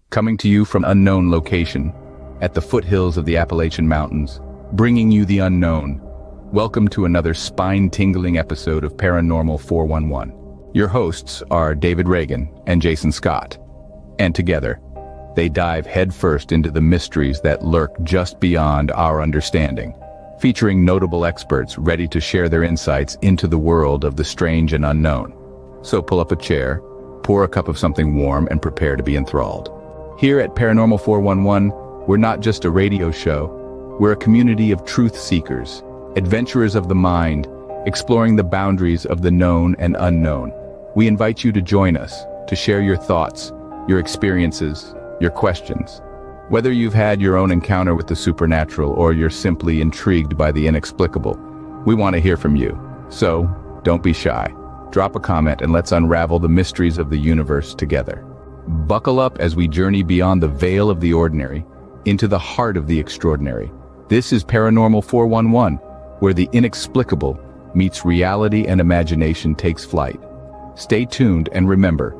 coming to you from unknown location, at the foothills of the Appalachian Mountains, bringing you the unknown. Welcome to another spine-tingling episode of Paranormal 411. Your hosts are David Reagan and Jason Scott, and together, they dive headfirst into the mysteries that lurk just beyond our understanding, featuring notable experts ready to share their insights into the world of the strange and unknown. So pull up a chair, pour a cup of something warm, and prepare to be enthralled. Here at Paranormal 411, we're not just a radio show, we're a community of truth seekers, adventurers of the mind, exploring the boundaries of the known and unknown. We invite you to join us, to share your thoughts, your experiences, your questions. Whether you've had your own encounter with the supernatural or you're simply intrigued by the inexplicable, we want to hear from you. So, don't be shy. Drop a comment and let's unravel the mysteries of the universe together. Buckle up as we journey beyond the veil of the ordinary, into the heart of the extraordinary. This is Paranormal 411, where the inexplicable meets reality and imagination takes flight. Stay tuned and remember,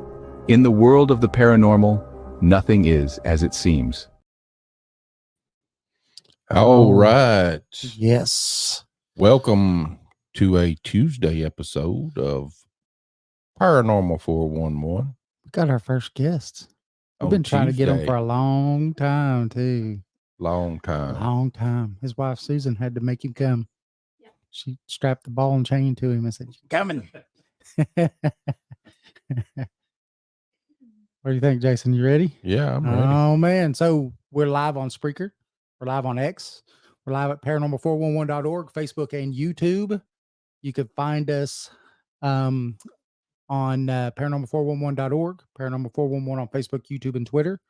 in the world of the paranormal, nothing is as it seems. All right. Yes. Welcome to a Tuesday episode of Paranormal 411. We got our first guest. We've on been trying to get him Tuesday. for a long time, too. Long time. Long time. His wife, Susan, had to make him come. Yeah. She strapped the ball and chain to him and said, "You're coming." What do you think, Jason? You ready? Yeah, I'm ready. Oh, man. So we're live on Spreaker. We're live on X. We're live at paranormal411.org, Facebook, and YouTube. You can find us on paranormal411.org, paranormal411 on Facebook, YouTube, and Twitter.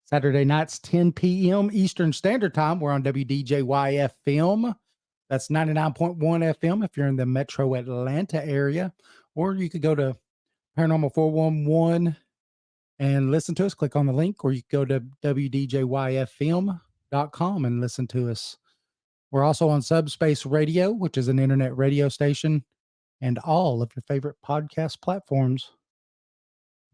Saturday nights, 10 p.m. Eastern Standard Time. We're on WDJY FM. That's 99.1 FM if you're in the metro Atlanta area. Or you could go to Paranormal 411 and listen to us. Click on the link, or you can go to WDJYFM.com and listen to us. We're also on Subspace Radio, which is an internet radio station, and all of your favorite podcast platforms.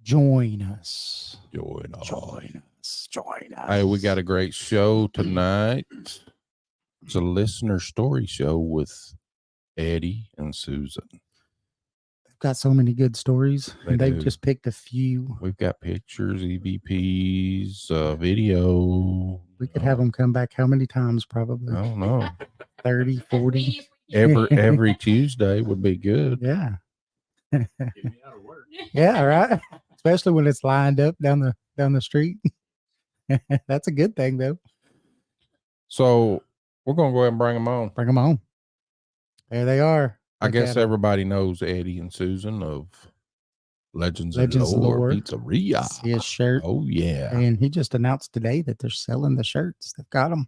Join us. Join us. Join us. Join us. Hey, we got a great show tonight. It's a listener story show with Eddie and Susan. They've got so many good stories, and they've do. just picked a few. We've got pictures, EVPs, video. We could have them come back how many times? Probably I don't know. 30, 40. Every Tuesday would be good. Yeah. Yeah, right. Especially when it's lined up down the street. That's a good thing, though. So we're gonna go ahead and bring them on. Bring them on. There they are. I Look guess at 'em. everybody knows Eddie and Susan of Legends and Legends Lore Lore. Pizzeria. See his shirt. Oh yeah, And he just announced today that they're selling the shirts. They've got them.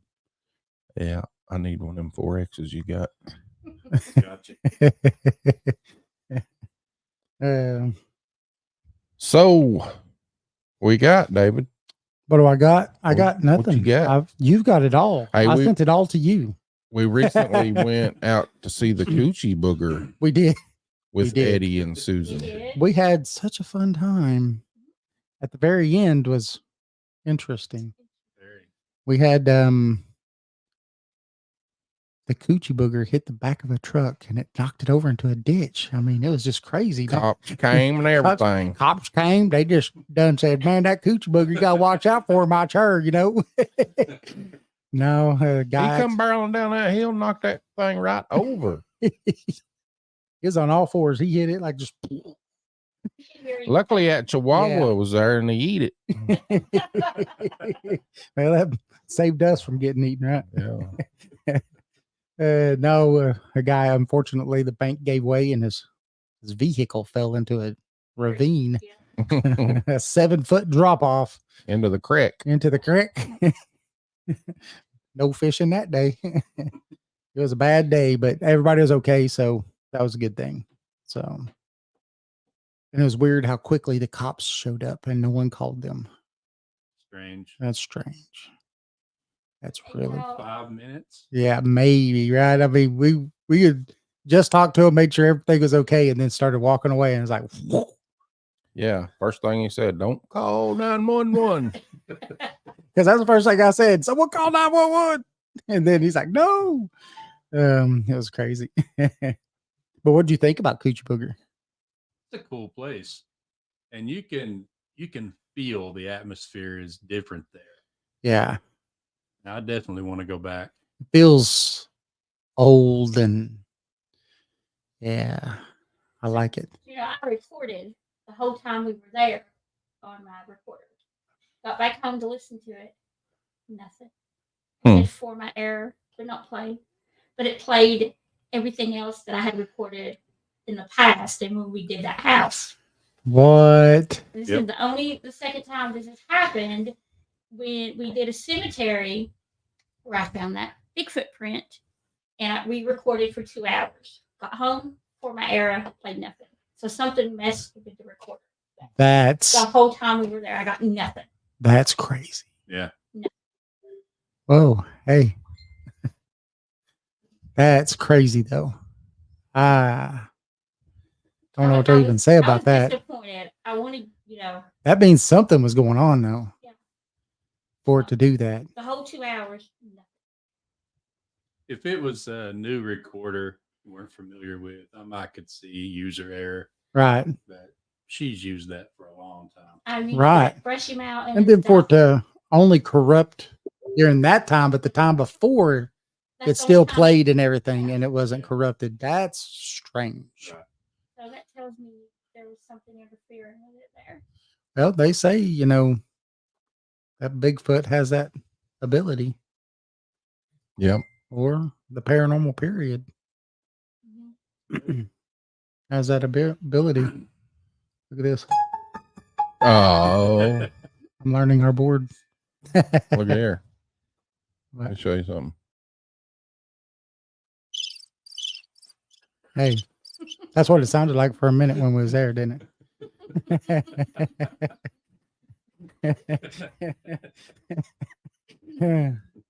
yeah. I need one of them 4Xs you got. Gotcha. So we got David. What do I got? I What- got what nothing. you got? You've got it all. Hey, I we- sent it all to you. We recently went out to see the Coochie Booger We did. with did. Eddie and Susan. We had such a fun time. At the very end was interesting. We had the Coochie Booger hit the back of a truck and it knocked it over into a ditch. I mean, it was just crazy. Cops came and everything. Cops came. They just done said, "Man, that Coochie Booger, you got to watch out for him out here," you know. No, He guy. come barreling down that hill, knocked that thing right over. He was on all fours. He hit it like just. Luckily, that Chihuahua Yeah. was there and he eat it. Well, that saved us from getting eaten, right? Yeah. No, a guy, unfortunately, the bank gave way and his vehicle fell into a ravine, a 7-foot drop off Into the creek. into the creek. No fishing that day. It was a bad day, but everybody was okay. So that was a good thing. So, and it was weird how quickly the cops showed up and no one called them. Strange. That's strange. That's really, 5 minutes. yeah, maybe, right? I mean, we had just talked to him, made sure everything was okay, and then started walking away. And it's like, whoa. Yeah. First thing he said, don't call 911. Because that's the first thing I said. Someone call 911. And then he's like, no. It was crazy. But what do you think about Coochie Booger? It's a cool place, and you can feel the atmosphere is different there. Yeah. I definitely want to go back. It feels old and yeah, I like it. You know, I recorded the whole time we were there on my recorder. Got back home to listen to it. Nothing. Did format error, did not play. But it played everything else that I had recorded in the past and when we did that house. What? This is the second time this has happened when we did a cemetery where I found that Bigfoot print and we recorded for 2 hours. Got home, format error, played nothing. So something messed with the recorder. That's The whole time we were there, I got nothing. that's crazy. Yeah. Whoa, hey. That's crazy though. I don't know what to even say I about was that. disappointed. I wanted, That means something was going on though. Yeah. For it to do that. the whole 2 hours, nothing. If it was a new recorder you weren't familiar with, I could see user error, Right. but she's used that for a long time. I mean, Right. Fresh him out. And then for it to only corrupt during that time, but the time before it still played and everything and it wasn't corrupted. That's strange. Right. So that tells me there was something interfering with it there. Well, they say, that Bigfoot has that ability Yep. or the paranormal period has that ability. Look at this. Oh, I'm learning our board. look here. Let me What? show you something. Hey, that's what it sounded like for a minute when we was there, didn't it?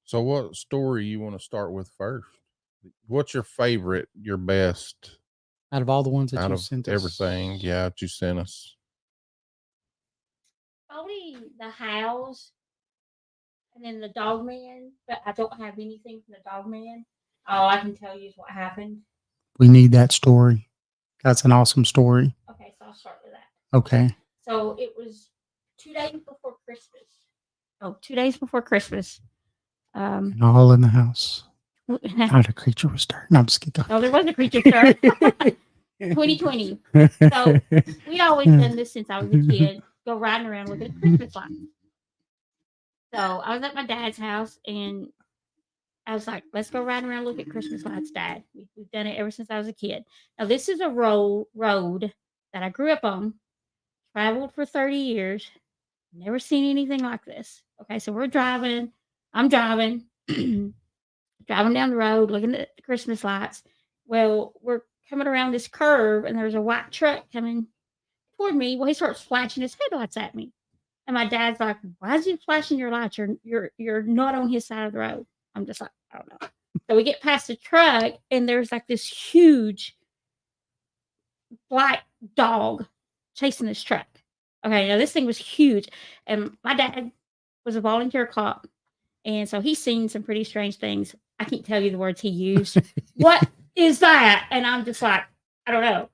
So, what story you want to start with first? What's your favorite, your best Out of all the ones that out you of sent us. everything? Yeah, that you sent us. Probably the house and then the dog man, but I don't have anything from the dog man. All I can tell you is what happened. We need that story. That's an awesome story. Okay, so I'll start with that. Okay. So it was 2 days before Christmas. Oh, 2 days before Christmas. And all in the house. No, Not a creature was stirring. No, I'm just kidding. there was a creature, sir. 2020. So we'd always done this since I was a kid. Go riding around looking at Christmas lights. So I was at my dad's house and I was like, let's go riding around look at Christmas lights, Dad. We've done it ever since I was a kid. Now this is a road that I grew up on, traveled for 30 years, never seen anything like this. Okay, so we're driving. I'm driving, driving down the road, looking at the Christmas lights. Well, we're coming around this curve and there's a white truck coming toward me. Well, he starts flashing his headlights at me. And my dad's like, why is he flashing your lights? You're not on his side of the road. I'm just like, I don't know. So we get past the truck and there's like this huge black dog chasing this truck. Okay, now this thing was huge. And my dad was a volunteer cop. And so he's seen some pretty strange things. I can't tell you the words he used. What is that? And I'm just like, I don't know.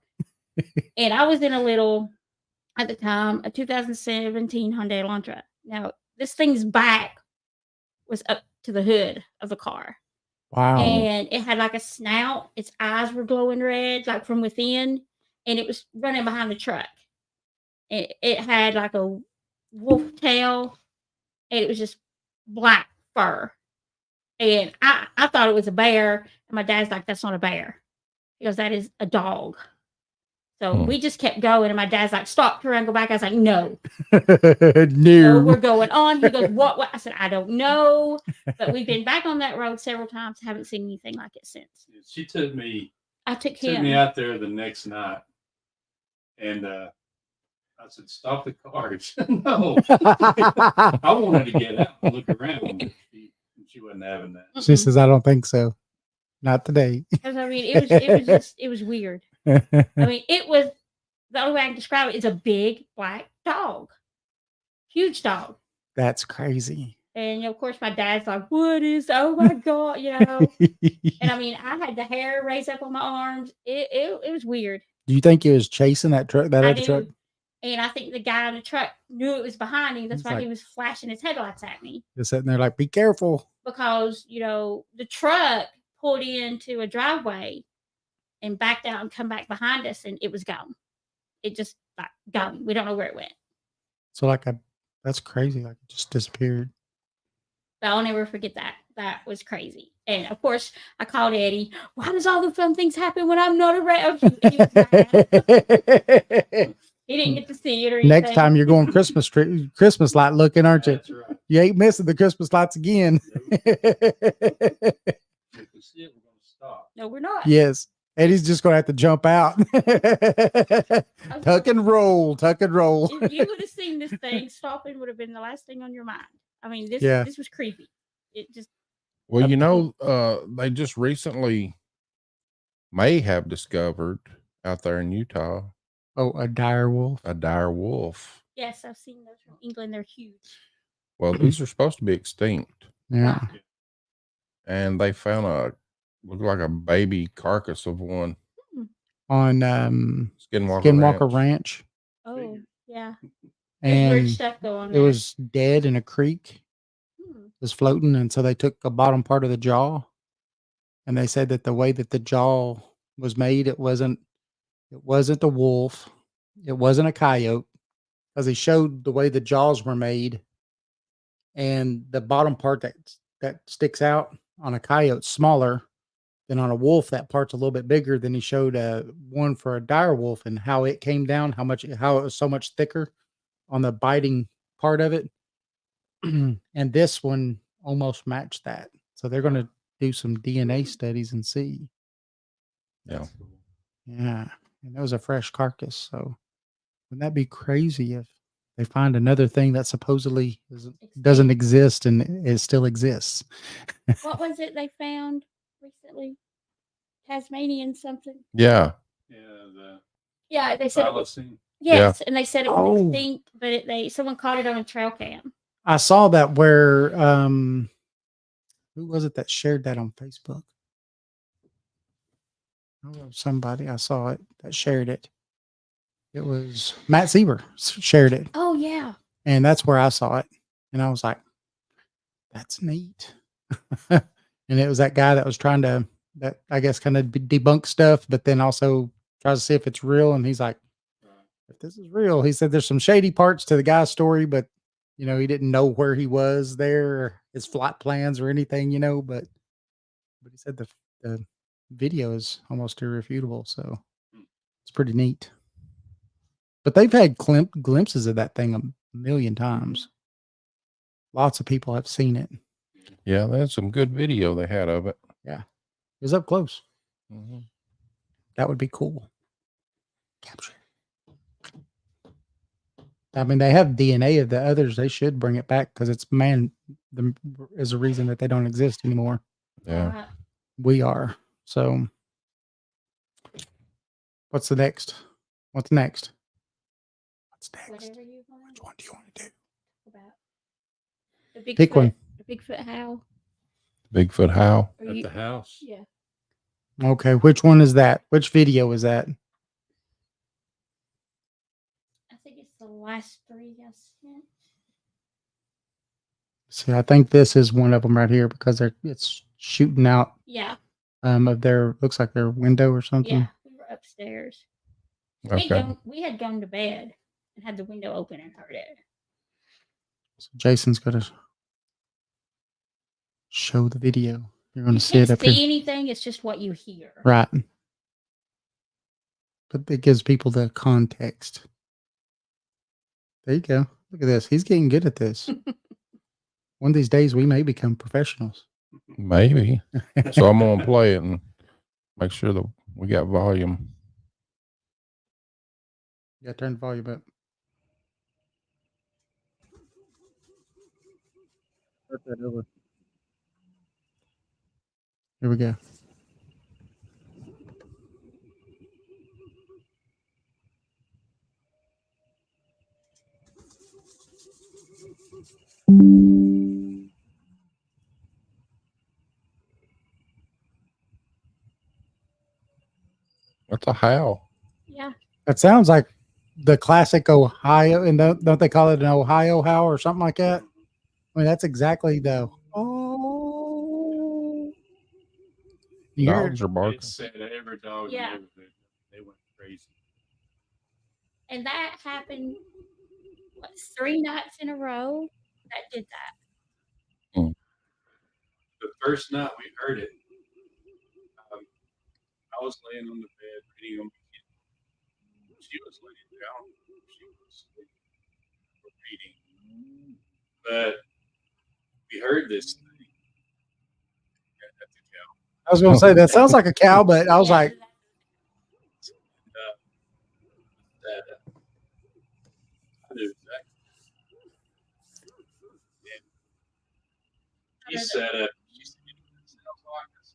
And I was in at the time, a 2017 Hyundai Elantra. Now, this thing's back was up to the hood of the car. Wow. And it had like a snout. Its eyes were glowing red, like from within. And it was running behind the truck. It had like a wolf tail. And it was just black fur. And I thought it was a bear. And my dad's like, that's not a bear. He goes, that is a dog. So we just kept going. And my dad's like, stop, turn around, go back. I was like, no. No. We're going on. He goes, what? I said, I don't know. But we've been back on that road several times. Haven't seen anything like it since. She took me Took me him. out there the next night, and I said, "Stop the car." He said, no, I wanted to get out and look around, but she wasn't having that. She says, I don't think so. Not today. Because I mean, it was weird. I mean, it was the only way I can describe it is a big black dog, huge dog. That's crazy. And of course, my dad's like, "What is? Oh my god!" You know. And I mean, I had the hair raised up on my arms. It was weird. Do you think he was chasing that truck? That I other truck? do. And I think the guy in the truck knew it was behind him. That's He's why like- he was flashing his headlights at me. Just sitting there like, be careful. Because, you know, the truck pulled into a driveway and backed out and come back behind us, and it was gone. It just like gone. We don't know where it went. So like, that's crazy. Like it just disappeared. But I'll never forget that. That was crazy. And of course, I called Eddie. Why does all the fun things happen when I'm not around? He was mad. He didn't get to see it or anything. Next time you're going Christmas light looking, aren't you? That's right. You ain't missing the Christmas lights again. If we see it, we're going to stop. No, we're not. Yes. Eddie's just gonna have to jump out. Tuck and roll, tuck and roll. If you would have seen this thing, stopping would have been the last thing on your mind. I mean, this Yeah. this was creepy. It just Well, they just recently may have discovered out there in Utah Oh, a dire wolf. a dire wolf. yes, I've seen those from England. They're huge. Well, these are supposed to be extinct, Yeah. and they found looked like a baby carcass of one. On Skinwalker Ranch. Ranch. Oh, yeah. There's weird And stuff going it there. was dead in a creek. Hmm. It was floating, and so they took the bottom part of the jaw, and they said that the way that the jaw was made, it wasn't a wolf, it wasn't a coyote, because they showed the way the jaws were made, and the bottom part that sticks out on a coyote smaller than on a wolf. That part's a little bit bigger. Than he showed one for a dire wolf and how it came down, how it was so much thicker on the biting part of it. And this one almost matched that. So they're going to do some DNA studies and see. Yeah. That's cool. Yeah. And that was a fresh carcass. So wouldn't that be crazy if they find another thing that supposedly doesn't exist and it still exists? What was it they found recently? Tasmanian something. Yeah. Yeah, the Yeah, they said it was, thylacine. yes, and they said it was Oh. extinct, but someone caught it on a trail cam. I saw that where who was it that shared that on Facebook? Oh, somebody I saw it that shared it. It was Matt Sieber shared it, Oh yeah. and that's where I saw it, and I was like, "That's neat." And it was that guy that was trying to, that I guess, kind of debunk stuff, but then also tries to see if it's real. And he's like, "If this is real," he said, "there's some shady parts to the guy's story, but he didn't know where he was there, or his flight plans or anything, but he said the video is almost irrefutable, so it's pretty neat." But they've had glimpses of that thing a million times. Lots of people have seen it. Yeah, that's some good video they had of it. It was up close. Mhm. That would be cool. Capture. I mean, they have DNA of the others. They should bring it back because it's is a reason that they don't exist anymore. Yeah. We are. So what's the next? What's next? What's next? Whatever you want Which one do you want to do? about. The Bigfoot, Pick one. The Bigfoot howl. Bigfoot Howl. Or At you- the house. yeah. Okay, which one is that? Which video is that? I think it's the last 3 I sent. See, I think this is one of them right here because it's shooting out Yeah. of their, looks like their window or something. Yeah. We were upstairs. Okay. We had gone to bed and had the window open and heard it. So Jason's gonna show the video. You're gonna You see it can't up here. see anything, it's just what you hear. Right. But it gives people the context. There you go. Look at this. He's getting good at this. One of these days we may become professionals. Maybe. So I'm gonna play it and make sure that we got volume. Yeah, turn the volume up. Start that over. Here we go. That's a howl. Yeah. That sounds like the classic Ohio, and don't they call it an Ohio howl or something like that? I mean, that's exactly the You hear Dogs are barking. It's said that every dog Yeah. in the neighborhood, they went crazy. And that happened, 3 nights in a row that did that. The first night we heard it, I was laying on the bed reading on my kid. She was laying down. She was asleep reading. But we heard this thing at the cow. I was going to say that sounds like a cow, but I was Yeah. like, I knew exactly. He sat up. She said, "It sounds like us."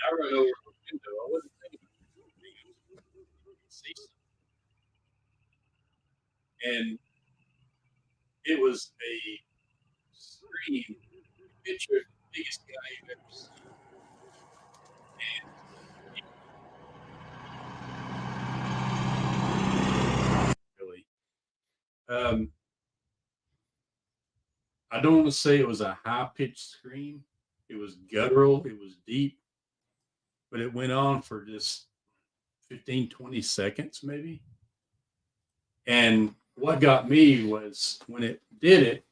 I ran over to the window. I wasn't thinking about it. See something. And it was a scream picture of the biggest guy you've ever seen. And really, I don't want to say it was a high pitched scream. It was guttural. It was deep, but it went on for just 15, 20 seconds, maybe. And what got me was when it did it,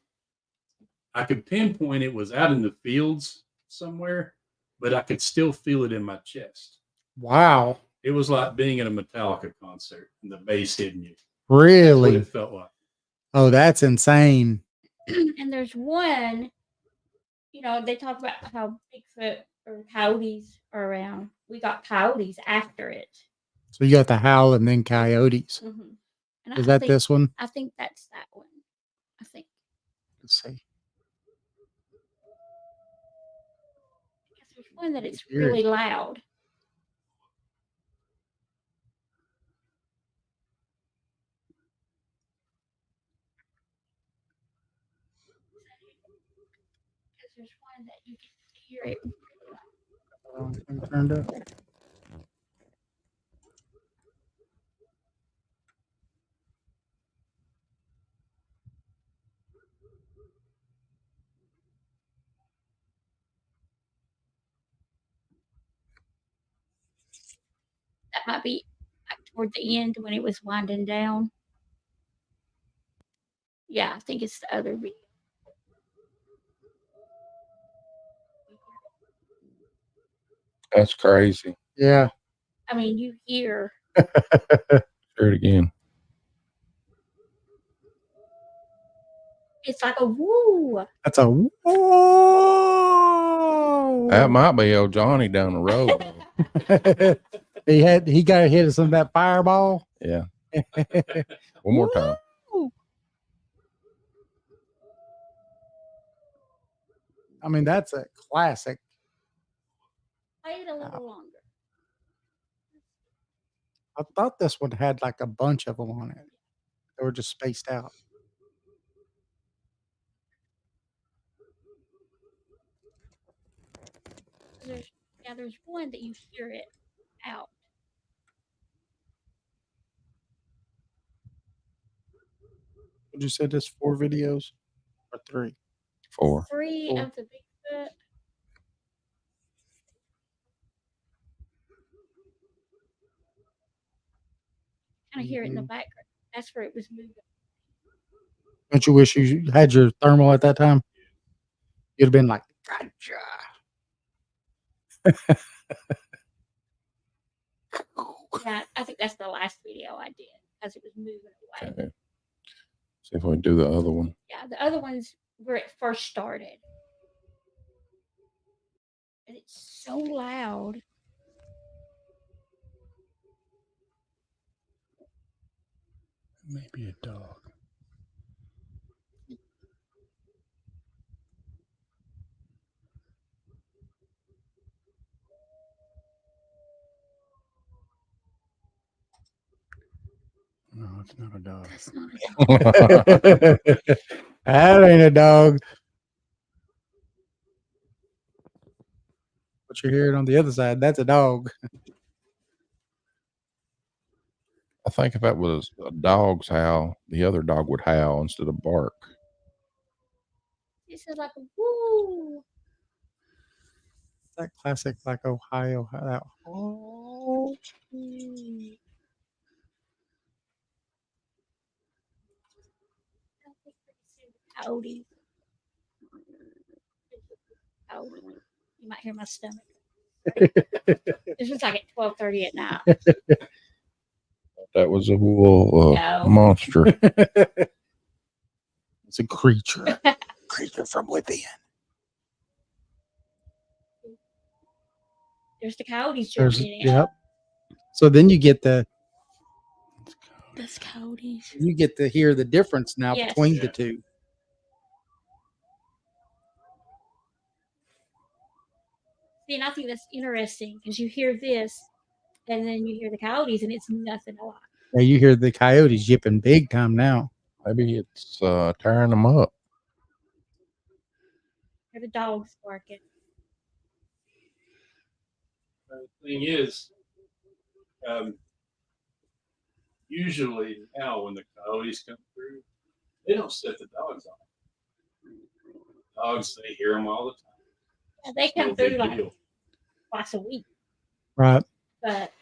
I could pinpoint it was out in the fields somewhere, but I could still feel it in my chest. wow, It was like being at a Metallica concert and the bass hitting you. That's really? what it felt like. Oh, that's insane. And there's one, they talk about how Bigfoot or coyotes are around. We got coyotes after it. So you got the howl and then coyotes. Mm-hmm. And Is that this one? I think that's that one. I think. Let's see. Because there's one that it's Weird. really loud. Because there's one that you can hear it. Turned up. That might be toward the end when it was winding down. Yeah, I think it's the other video. That's crazy. Yeah. I mean, you hear. Hear it again. It's like a woo. That's a whoa. That might be old Johnny down the road. he got hit of some of that fireball. Yeah. One more time. I mean, that's a classic. Play it a little longer. I thought this one had like a bunch of them on it. They were just spaced out. There's one that you hear it out. Would you say this 4 videos or 3? 4. 3 Four. of the Bigfoot. Kind of hear it in the background. That's where it was moving. Don't you wish you had your thermal at that time? You'd have been like, gotcha. Yeah, I think that's the last video I did because it was moving away. Okay. See if we can do the other one. Yeah, the other one's where it first started. And it's so loud. Maybe a dog. No, it's not a dog. That's not a dog. That ain't a dog. What you're hearing on the other side, that's a dog. I think if that was a dog's howl, the other dog would howl instead of bark. This is like a woo. That classic, like Ohio. That, oh, Mm. I think pretty soon the coyotes. Coyotes. You might hear my stomach. This was like at 12:30 at night. That was a little No. monster. it's a creature. Creature from within. There's the coyotes There's, jumping in. yep. So then you get Those coyotes. to hear the difference now Yes. between the Yeah. two. See, and I think that's interesting because you hear this and then you hear the coyotes and it's nothing alike. Now you hear the coyotes yipping big time now. Maybe it's tearing them up. Hear the dogs barking. The thing is, usually now when the coyotes come through, they don't set the dogs on. Dogs, they hear them all the time. Yeah, they No come through big like deal. twice a week, Right. but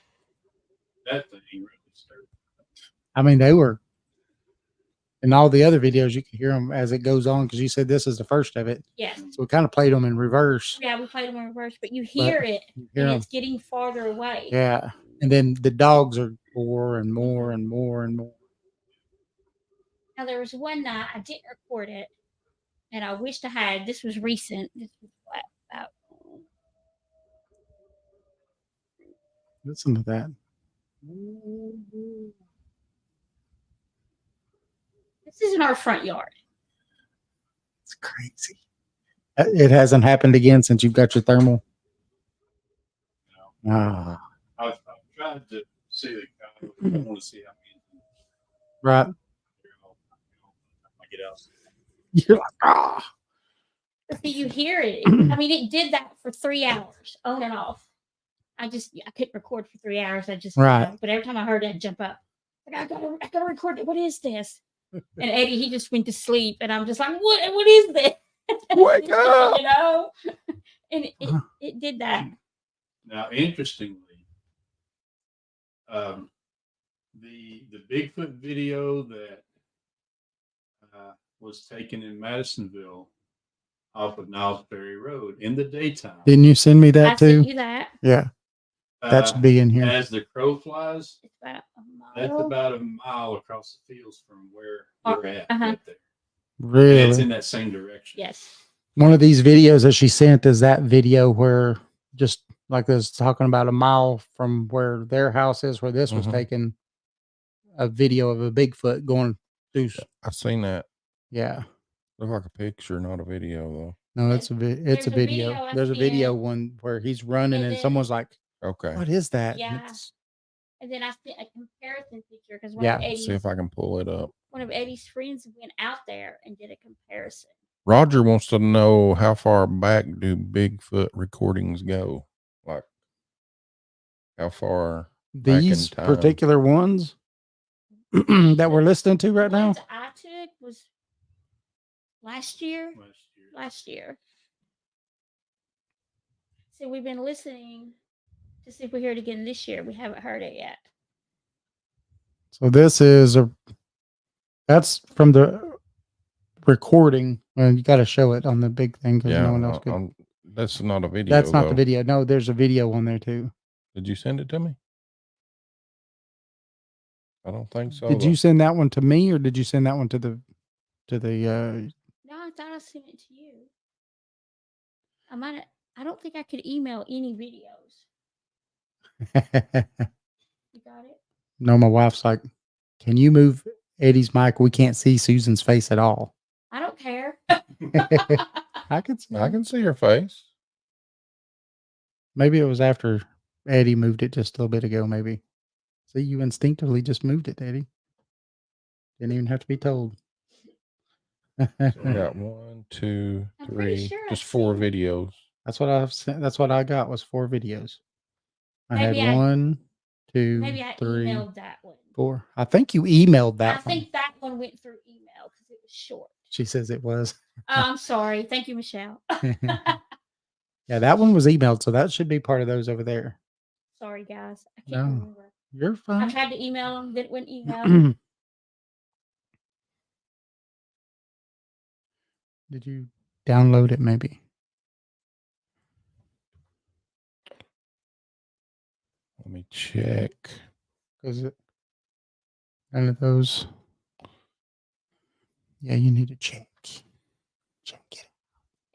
That thing really disturbs. I mean, they were in all the other videos, you can hear them as it goes on because you said this is the first of it. yes. So we kind of played them in reverse. Yeah, we played them in reverse, but you hear it You hear and 'em. it's getting farther away. Yeah. And then the dogs are more and more and more and more. Now there was one night I didn't record it, and I wished I had. This was recent. This was what, about Listen to that. this is in our front yard. It's crazy. It hasn't happened again since you've got your thermal. No. Ah, I've tried to see the coyotes. I want to see how many. right. I get out. You're like, ah. But see, you hear it. I mean, it did that for 3 hours on and off. I couldn't record for 3 hours. I just Right. but every time I heard it, I'd jump up. Like, I gotta record it. What is this? And Eddie, he just went to sleep, and I'm just like, what is this? Wake up! You know, and it did that. Now, interestingly, the Bigfoot video that was taken in Madisonville off of Niles Ferry Road in the daytime. Didn't you send me I that too? sent you that. Yeah. That should be in here. As the crow flies, It's about a mile. that's about a mile across the fields from where we're at, right there. And Really? it's in that same direction. Yes. One of these videos that she sent is that video where just like this talking about a mile from where their house is, where this was Mhm. taken, a video of a Bigfoot going through. I've seen that. Yeah. Look like a picture, not a video though. No, it's a it's There's a a video. video I There's a seen. video one where he's running And and then- someone's like, Okay. "What is that?" And Yeah. it's- And then I sent a comparison picture because Yeah. See if I can pull it up. one of Eddie's friends went out there and did a comparison. Roger wants to know how far back do Bigfoot recordings go? Like how far back in These time? particular ones that we're listening to right The now. ones I took was last year. Last year. So we've been listening to see if we hear it again this year. We haven't heard it yet. So this is that's from the recording. Well, you got to show it on the big thing because Yeah, no one else could. that's not a video. That's not though. the video. No, there's a video on there too. Did you send it to me? I don't think so. Did though. you send that one to me or did you send that one to the No, I thought I sent it to you. I don't think I could email any videos. You got it? No, my wife's like, "Can you move Eddie's mic? We can't see Susan's face at all." I don't care. I could see. I can see your face. Maybe it was after Eddie moved it just a little bit ago, maybe. See, you instinctively just moved it, Eddie. Didn't even have to be told. I got 1, 2, I'm pretty 3, sure just I've 4 seen it. videos. That's what I've sent. That's what I got was 4 videos. I Maybe had 1, 2, Maybe I 3, emailed that one. 4. I think you emailed I that one. think that one went through email because it was short. She says it was. Oh, I'm sorry. Thank you, Michelle. Yeah, that one was emailed, so that should be part of those over there. Sorry, guys. I No. can't remember. You're I fine. tried to email them, then it wouldn't email. Did you download it maybe? Let me check. Because none of those. Yeah, you need to check. Check it.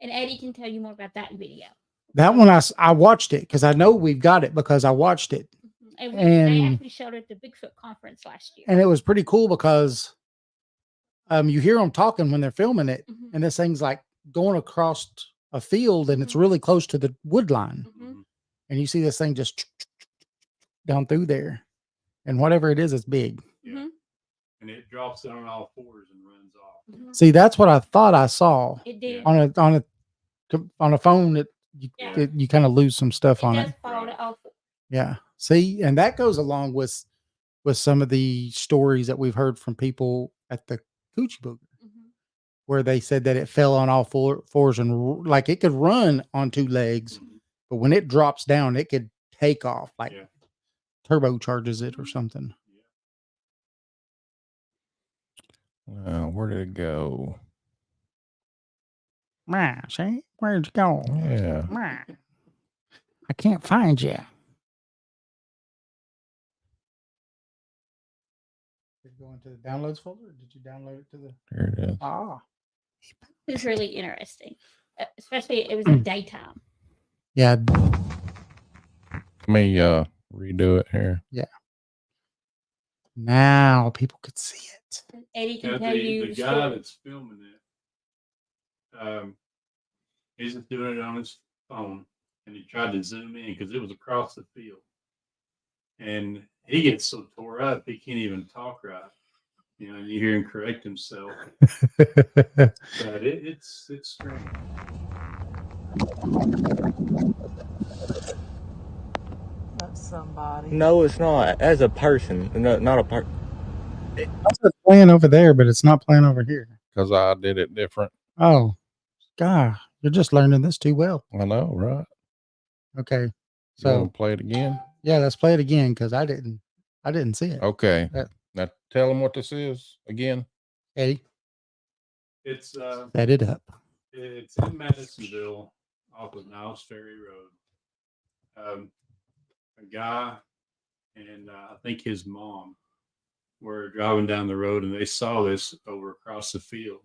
And Eddie can tell you more about that video. That one I watched it because I know we've got it because I watched it. And, they And- actually showed it at the Bigfoot conference last year. And it was pretty cool because you hear them talking when they're filming it, Mhm. and this thing's like going across a field and it's really close to the wood line. Mhm. And you see this thing just down through there. And whatever it is, it's big. Yeah. Mhm. And it drops down on all fours and runs off. Mhm. See, that's what I thought I saw It did. on a phone. That Yeah. you kind of lose some stuff It on does it. fall Right. off. Yeah. See, and that goes along with some of the stories that we've heard from people at the Coochie Booger, Mhm. where they said that it fell on all fours and like it could run on 2 legs, Mhm. but when it drops down, it could take off, like Yeah. turbocharges it or something. Where did it go? See, where'd you go? Yeah. I can't find you. Did it go into the downloads folder? Or did you download it to the? Here it is. It was really interesting, especially it was at daytime. Yeah. Let me redo it here. Now people could see it. And Eddie can Yeah, tell you the the guy story. that's filming it, he's just doing it on his phone, and he tried to zoom in because it was across the field, and he gets so tore up he can't even talk right. You know, you hear him correct himself, but it's strange. That's somebody. No, it's not. As a person, no, not a part. It's playing over there, but it's not playing over here. Because I did it different. Oh, God, you're just learning this too well. I know, right? Okay, So so want to play it again? yeah, let's play it again because I didn't see it. Okay. That- Now tell them what this is again. Eddie, It's set it up. it's in Madisonville off of Niles Ferry Road. A guy and I think his mom were driving down the road and they saw this over across the field.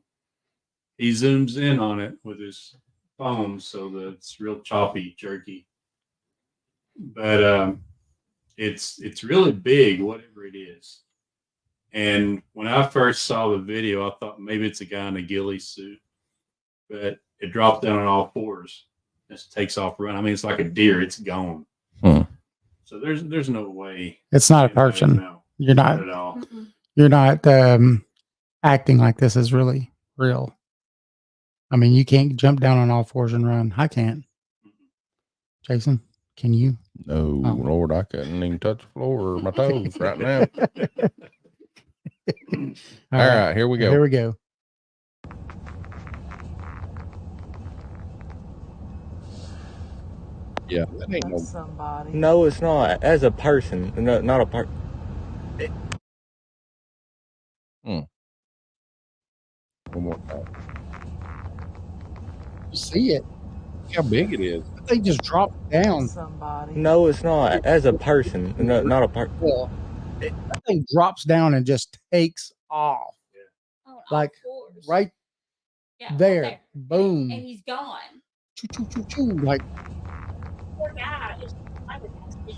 He zooms in on it with his phone so that it's real choppy, jerky. But it's really big, whatever it is. And when I first saw the video, I thought maybe it's a guy in a ghillie suit, but it drops down on all fours. Just takes off running. I mean, it's like a deer. It's gone. Hmm. So there's no way. It's not a anybody person. know. You're Not not at all. Mm-mm. you're not acting like this is really real. I mean, you can't jump down on all fours and run. I can't. Jason, can you? No, Oh. Lord, I couldn't even touch the floor or my toes right now. All right, here we go. Here we go. Yeah, that ain't no. That's somebody. No, it's not. As a person, no, not a part. One more time. You see it? Look how big it is. That thing just dropped down. That's somebody. No, it's not. As a person, no, not a part. Well, that thing drops down and just takes off. On all Like, fours. Right Yeah, right there. Boom. And he's gone. Choo, choo, choo, choo. Like, Poor guy. I would have to-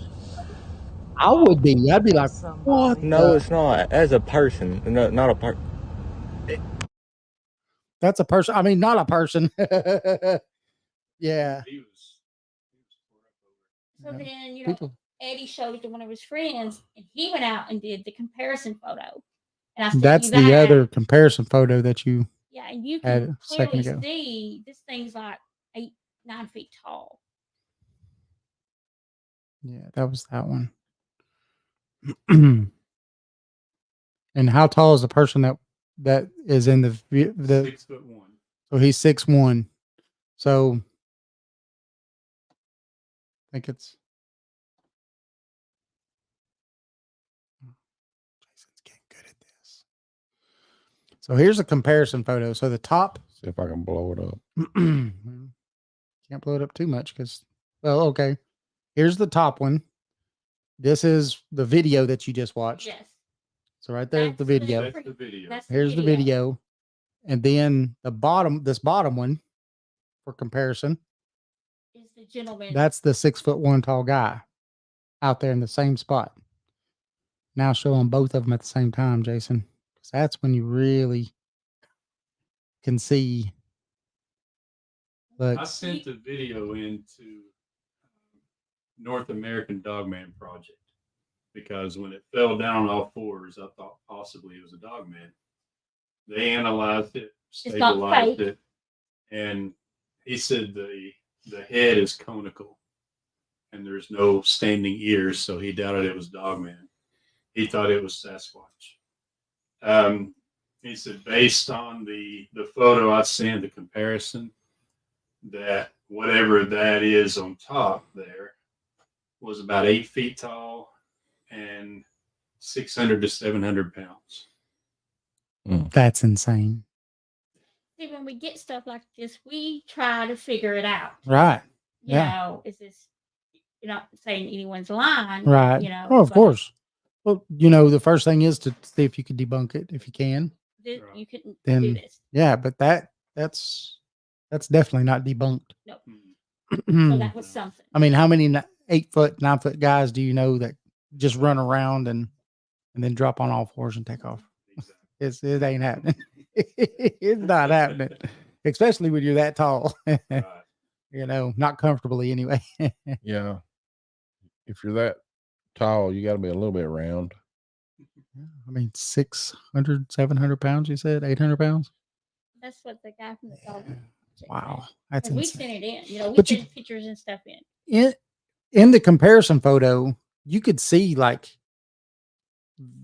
I would be. I'd be like, That's what? somebody. No, it's not. As a person, no, not a part. That's a person. I mean, not a person. Yeah. He was tore up over it. So Yeah. then, you know, People. Eddie showed it to one of his friends, and he went out and did the comparison photo. And I sent That's you the that. other comparison photo that you Yeah, and you Had can a second clearly ago. see this thing's like 8, 9 feet tall. Yeah, that was that one. And how tall is the person that is in the 6'1". so he's 6'1". So I think it's Jason's getting good at this. So here's a comparison photo. So the top See if I can blow it up. can't blow it up too much because, well, okay. Here's the top one. This is the video that you just watched. Yes. So right there's the That's video. That's the video. That's Here's the video. And then this bottom one for comparison, Is the gentleman. that's the 6'1" tall guy out there in the same spot. Now show them both of them at the same time, Jason. 'Cause that's when you really can see. Look, I sent the video into North American Dogman Project because when it fell down on all fours, I thought possibly it was a dogman. They analyzed it, not stabilized fake. it, and he said the head is conical and there's no standing ears, so he doubted it was dogman. He thought it was Sasquatch. He said based on the photo I sent, the comparison, that whatever that is on top there was about 8 feet tall and 600 to 700 pounds. that's insane. See, when we get stuff like this, we try to figure it out. Right. You know, is this, you're not saying anyone's lying. Right. You know, Oh, of but course. Well, the first thing is to see if you could debunk it if you can. You couldn't Then- do this. Yeah, but that's definitely not debunked. No. So I that was something. mean, how many 8 foot, 9 foot guys do you know that just run around and then drop on all fours and take off? It ain't happening. It's not happening, especially when you're that tall. Right. Not comfortably anyway. Yeah. If you're that tall, you got to be a little bit round. I mean, 600, 700 pounds, you said 800 pounds. That's what the guy from the dog. Wow. That's We insane. sent it in. We But you- sent pictures and stuff in. In the comparison photo, you could see like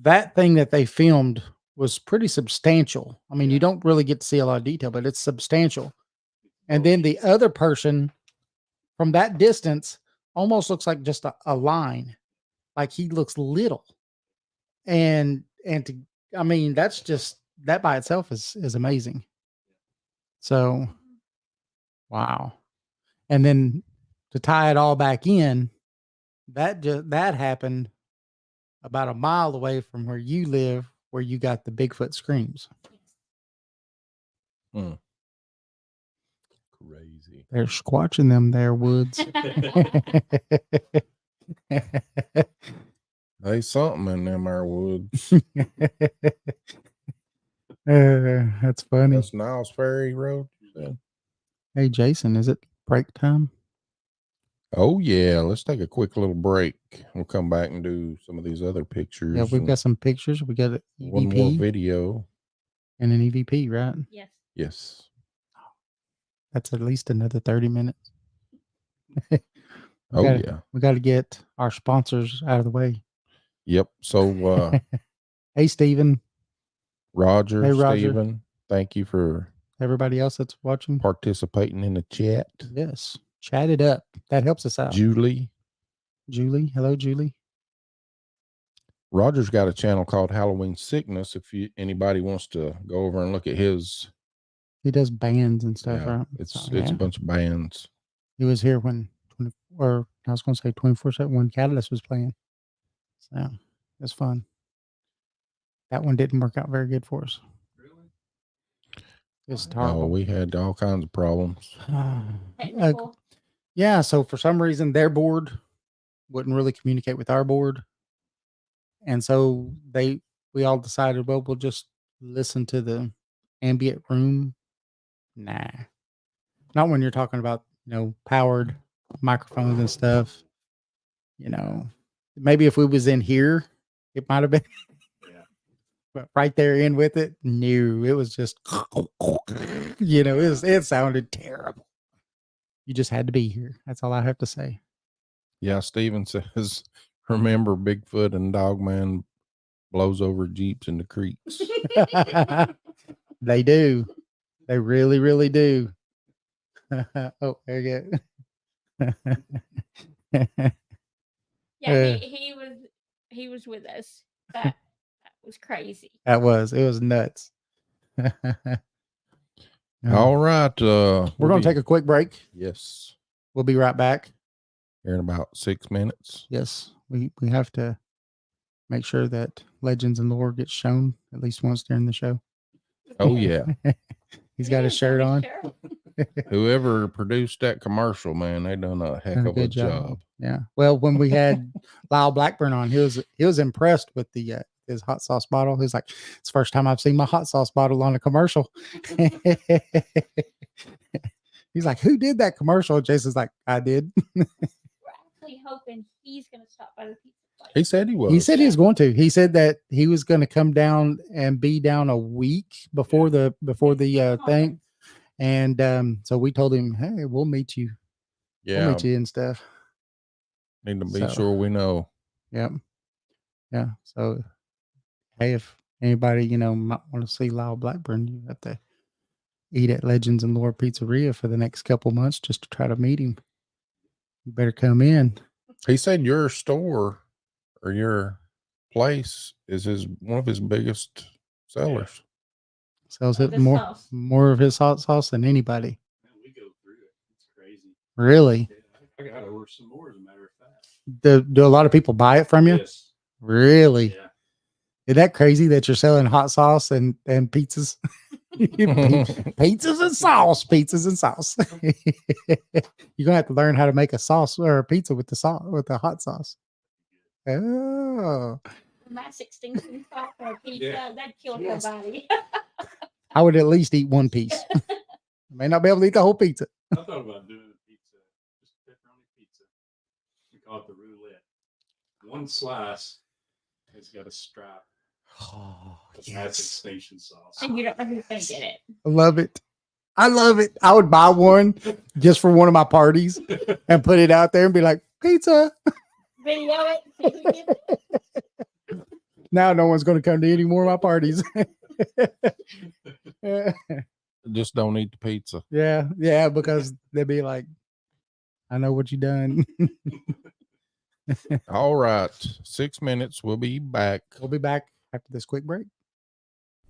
that thing that they filmed was pretty substantial. I mean, you don't really get to see a lot of detail, but it's substantial. And then the other person from that distance almost looks like just a line, like he looks little. I mean, that's just, that by itself is amazing. So, wow. And then to tie it all back in, that happened about a mile away from where you live, where you got the Bigfoot screams. Crazy. They're squatching them there, Woods. They something in them our woods. That's funny. That's Niles Ferry Road. you said? Hey, Jason, is it break time? Oh yeah. Let's take a quick little break. We'll come back and do some of these other pictures. Yeah, we've and got some pictures. We got an one more EVP video. and an EVP, right? Yes. Yes. That's at least another 30 minutes. Oh gotta- yeah. We got to get our sponsors out of the way. Yep. So Hey, Steven, Roger, Hey, Roger. Steven, thank you for everybody else that's watching. participating in the chat. Yes. Chat it up. That helps us out. Julie. Julie. Hello, Julie. Roger's got a channel called Halloween Sickness. If anybody wants to go over and look at his, He does bands and stuff, yeah, right? it's So, it's yeah. a bunch of bands. He was here when, or I was going to say 24/7 when Catalyst was playing. So it was fun. That one didn't work out very good for us. Really? It's Oh, terrible. we had all kinds of problems. Technical. Yeah. So for some reason, their board wouldn't really communicate with our board. And so we all decided, well, we'll just listen to the ambient room. Nah, not when you're talking about, powered microphones and stuff. Maybe if we was in here, it might have been, Yeah. But right there in with it, no, it was just, it sounded terrible. You just had to be here. That's all I have to say. Yeah, Steven says, remember Bigfoot and Dogman blows over jeeps in the creeks. They do. They really, really do. Oh, there you go. Yeah, he was with us. That was crazy. It was nuts. All right. We're going to take a quick break. Yes. We'll be right back. Here in about 6 minutes. Yes, we have to make sure that Legends and Lore gets shown at least once during the show. Oh, yeah. He's got his shirt on. Whoever produced that commercial, man, they done a heck of a job. Yeah. Well, when we had Lyle Blackburn on, he was impressed with the his hot sauce bottle. He was like, "It's the first time I've seen my hot sauce bottle on a commercial." He's like, "Who did that commercial?" Jason's like, "I did." We're actually hoping he's going to stop by the pizza place. He said he was. He said he was going to. He said that he was going to come down and be down a week before the thing. And so we told him, "Hey, we'll meet you. Yeah. We'll meet you and stuff." Need to be sure we know. Yep. Yeah. So, hey, if anybody, might want to see Lyle Blackburn, you have to eat at Legends and Lore Pizzeria for the next couple months just to try to meet him. You better come in. He said your store or your place is one of his biggest sellers. Sells it The more sauce. more of his hot sauce than anybody. Man, we go through it. It's crazy. Really? Yeah, I got to order some more, as a matter of fact. Do a lot of people buy it from you? Yes. Really? Yeah. Is that crazy that you're selling hot sauce and pizzas? Pizzas and sauce. You're gonna have to learn how to make a sauce or a pizza with the hot sauce. Oh, My 16 sauce for a pizza, that'd kill Yes. somebody. I would at least eat one piece. May not be able to eat the whole pizza. I thought about doing a pizza, just pepperoni pizza. We call it the roulette. One slice has got a stripe Oh, of mass extinction sauce. And you don't know who's going to get it. I love it. I would buy one just for one of my parties and put it out there and be like, pizza. Video it. See who gets it. Now no one's going to come to any more of my parties. Just don't eat the pizza. Yeah, because they'd be like, I know what you done. All right. 6 minutes. We'll be back. We'll be back after this quick break.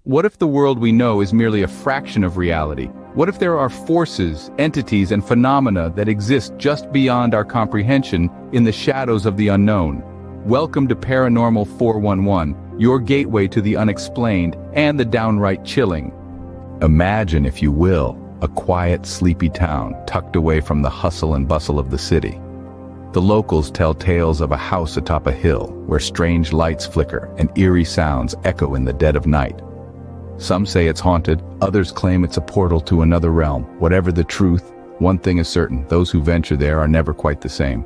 What if the world we know is merely a fraction of reality? What if there are forces, entities, and phenomena that exist just beyond our comprehension in the shadows of the unknown? Welcome to Paranormal 411, your gateway to the unexplained and the downright chilling. Imagine, if you will, a quiet, sleepy town tucked away from the hustle and bustle of the city. The locals tell tales of a house atop a hill where strange lights flicker and eerie sounds echo in the dead of night. Some say it's haunted, others claim it's a portal to another realm. Whatever the truth, one thing is certain: those who venture there are never quite the same.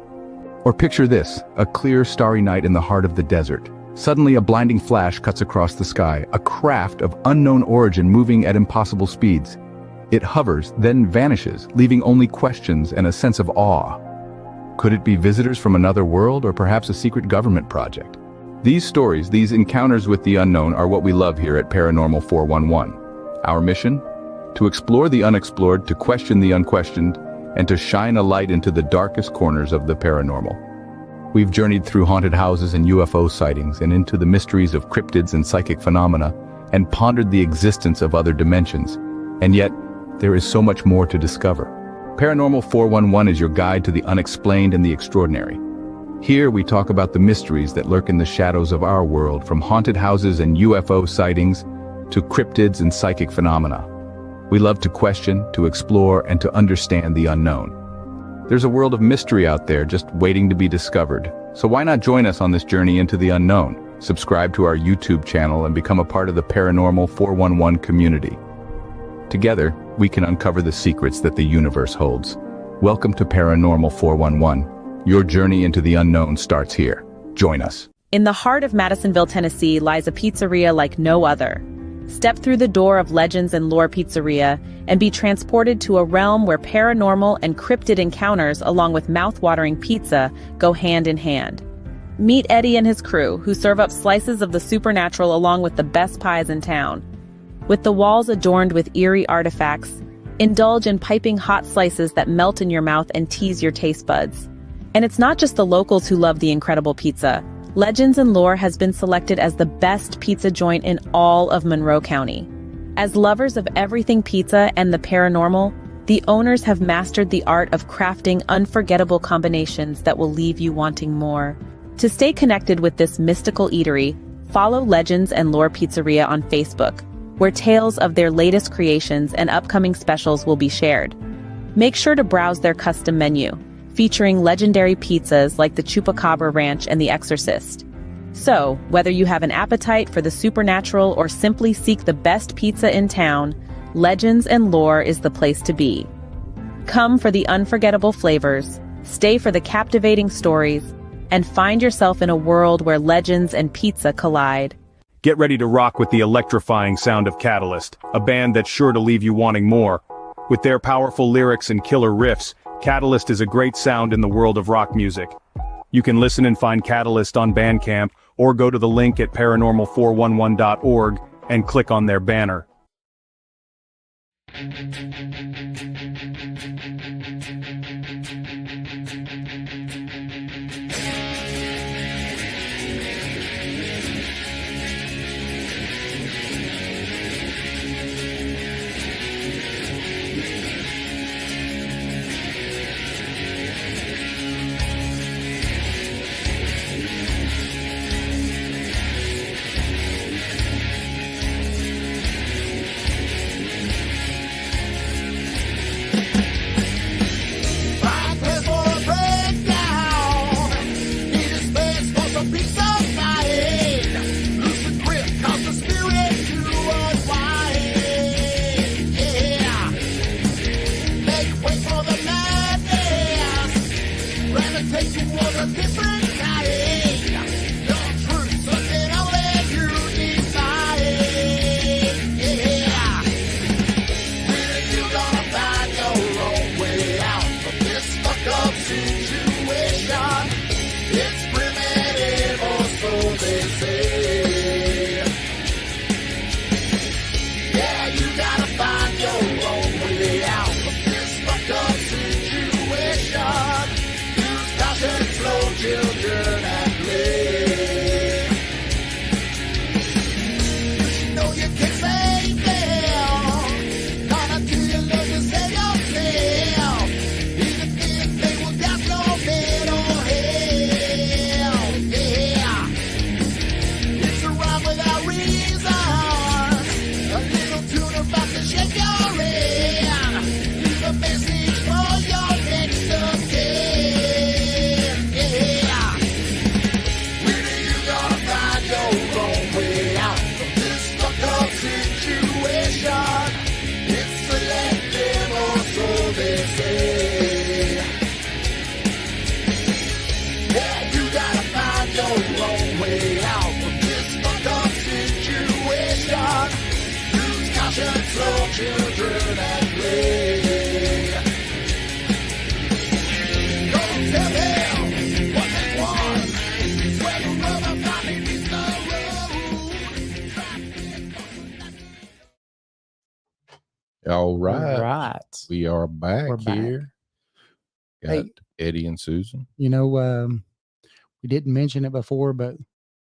Or picture this, a clear, starry night in the heart of the desert. Suddenly a blinding flash cuts across the sky, a craft of unknown origin moving at impossible speeds. It hovers, then vanishes, leaving only questions and a sense of awe. Could it be visitors from another world, or perhaps a secret government project? These stories, these encounters with the unknown, are what we love here at Paranormal 411. Our mission? To explore the unexplored, to question the unquestioned, and to shine a light into the darkest corners of the paranormal. We've journeyed through haunted houses and UFO sightings, and into the mysteries of cryptids and psychic phenomena, and pondered the existence of other dimensions. And yet, there is so much more to discover. Paranormal 411 is your guide to the unexplained and the extraordinary. Here we talk about the mysteries that lurk in the shadows of our world, from haunted houses and UFO sightings to cryptids and psychic phenomena. We love to question, to explore, and to understand the unknown. There's a world of mystery out there just waiting to be discovered. So why not join us on this journey into the unknown? Subscribe to our YouTube channel and become a part of the Paranormal 411 community. Together, we can uncover the secrets that the universe holds. Welcome to Paranormal 411. Your journey into the unknown starts here. Join us. In the heart of Madisonville, Tennessee, lies a pizzeria like no other. Step through the door of Legends and Lore Pizzeria and be transported to a realm where paranormal and cryptid encounters, along with mouth-watering pizza, go hand in hand. Meet Eddie and his crew, who serve up slices of the supernatural along with the best pies in town. With the walls adorned with eerie artifacts, indulge in piping hot slices that melt in your mouth and tease your taste buds. And it's not just the locals who love the incredible pizza. Legends and Lore has been selected as the best pizza joint in all of Monroe County. As lovers of everything pizza and the paranormal, the owners have mastered the art of crafting unforgettable combinations that will leave you wanting more. To stay connected with this mystical eatery, follow Legends and Lore Pizzeria on Facebook, where tales of their latest creations and upcoming specials will be shared. Make sure to browse their custom menu, featuring legendary pizzas like the Chupacabra Ranch and the Exorcist. So, whether you have an appetite for the supernatural or simply seek the best pizza in town, Legends and Lore is the place to be. Come for the unforgettable flavors, stay for the captivating stories, and find yourself in a world where legends and pizza collide. Get ready to rock with the electrifying sound of Catalyst, a band that's sure to leave you wanting more. With their powerful lyrics and killer riffs, Catalyst is a great sound in the world of rock music. You can listen and find Catalyst on Bandcamp, or go to the link at paranormal411.org and click on their banner. All right. Right. We are back We're back. here. Got Hey. Eddie and Susan. You know, we didn't mention it before, but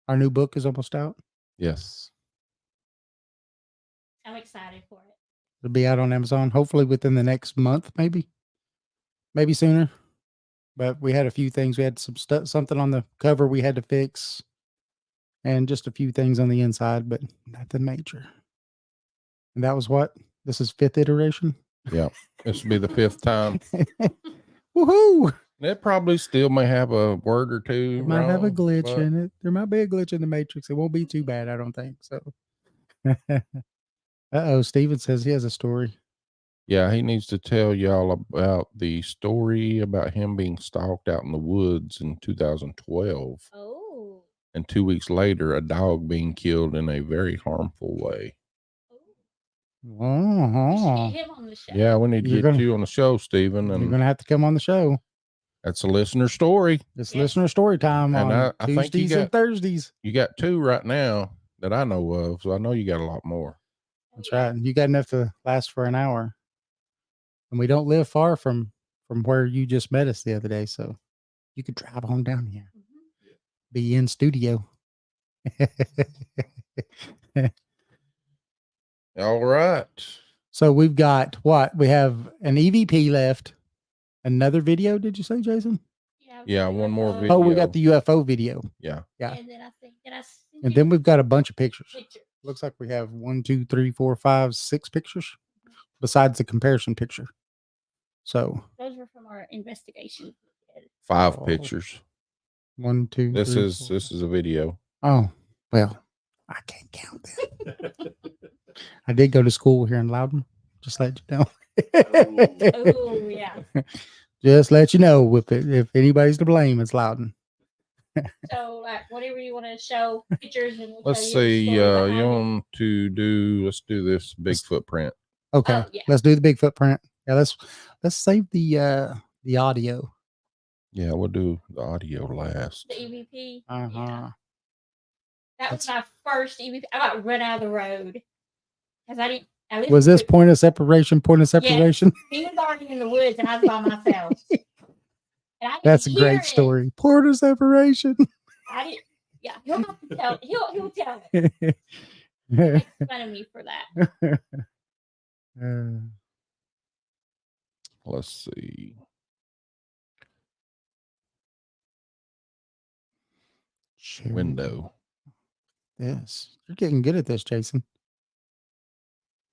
our new book is almost out. Yes. I'm excited for it. It'll be out on Amazon, hopefully within the next month, maybe sooner. But we had a few things. We had some stuff, something on the cover we had to fix, and just a few things on the inside, but nothing major. And that was what? This is 5th iteration. Yeah. This will be the 5th time. Woohoo! It probably still may have a word or two. It might have a wrong, glitch but in it. There might be a glitch in the matrix. It won't be too bad, I don't think. So uh-oh, Steven says he has a story. Yeah, he needs to tell y'all about the story about him being stalked out in the woods in 2012. Oh. and 2 weeks later, a dog being killed in a very harmful way. We should Oh, get him on the show. Yeah, we need to You're get gonna- you on the show, Stephen. you're And gonna have to come on the show. that's a listener story. It's Yes. listener story time And on I think you Tuesdays and got- Thursdays. You got 2 right now that I know of, so I know you got a lot more. That's right. You got enough to last for an hour. And we don't live far from where you just met us the other day, so you could drive on down here. Mhm. Be in studio. All right. So we've got what? We have an EVP left. Another video, did you say, Jason? Yeah, one more Oh, we Video. got the UFO video. Yeah. Yeah. And then I think that I sent And you then we've got a bunch of pictures. pictures. Looks like we have 1, 2, 3, 4, 5, 6 pictures besides the comparison picture. So Those were from our investigation. 5 Oh. pictures. 1, 2, This 3, is 4. this is a video. Oh, well, I can't count that. I did go to school here in Loudon. Just let you know. Oh yeah. Just let you know if anybody's to blame, it's Loudon. So like whatever you want to show pictures and we'll Let's tell you see. the story You behind it. want to do? Let's do this big footprint. Okay, Oh, yeah. let's do the big footprint. Yeah, let's save the audio. Yeah, we'll do the audio last. The EVP. Uh huh. Yeah. That was my first EVP. I got run out of the road because I didn't. I lived Was in this the- point of separation? Point of separation? He was already in the woods and I was by myself. And I didn't That's a hear great it. story. Point of separation. I didn't. Yeah, he'll have to tell. He'll tell it. He makes fun of me for that. Let's see. Share Window. This. You're getting good at this, Jason.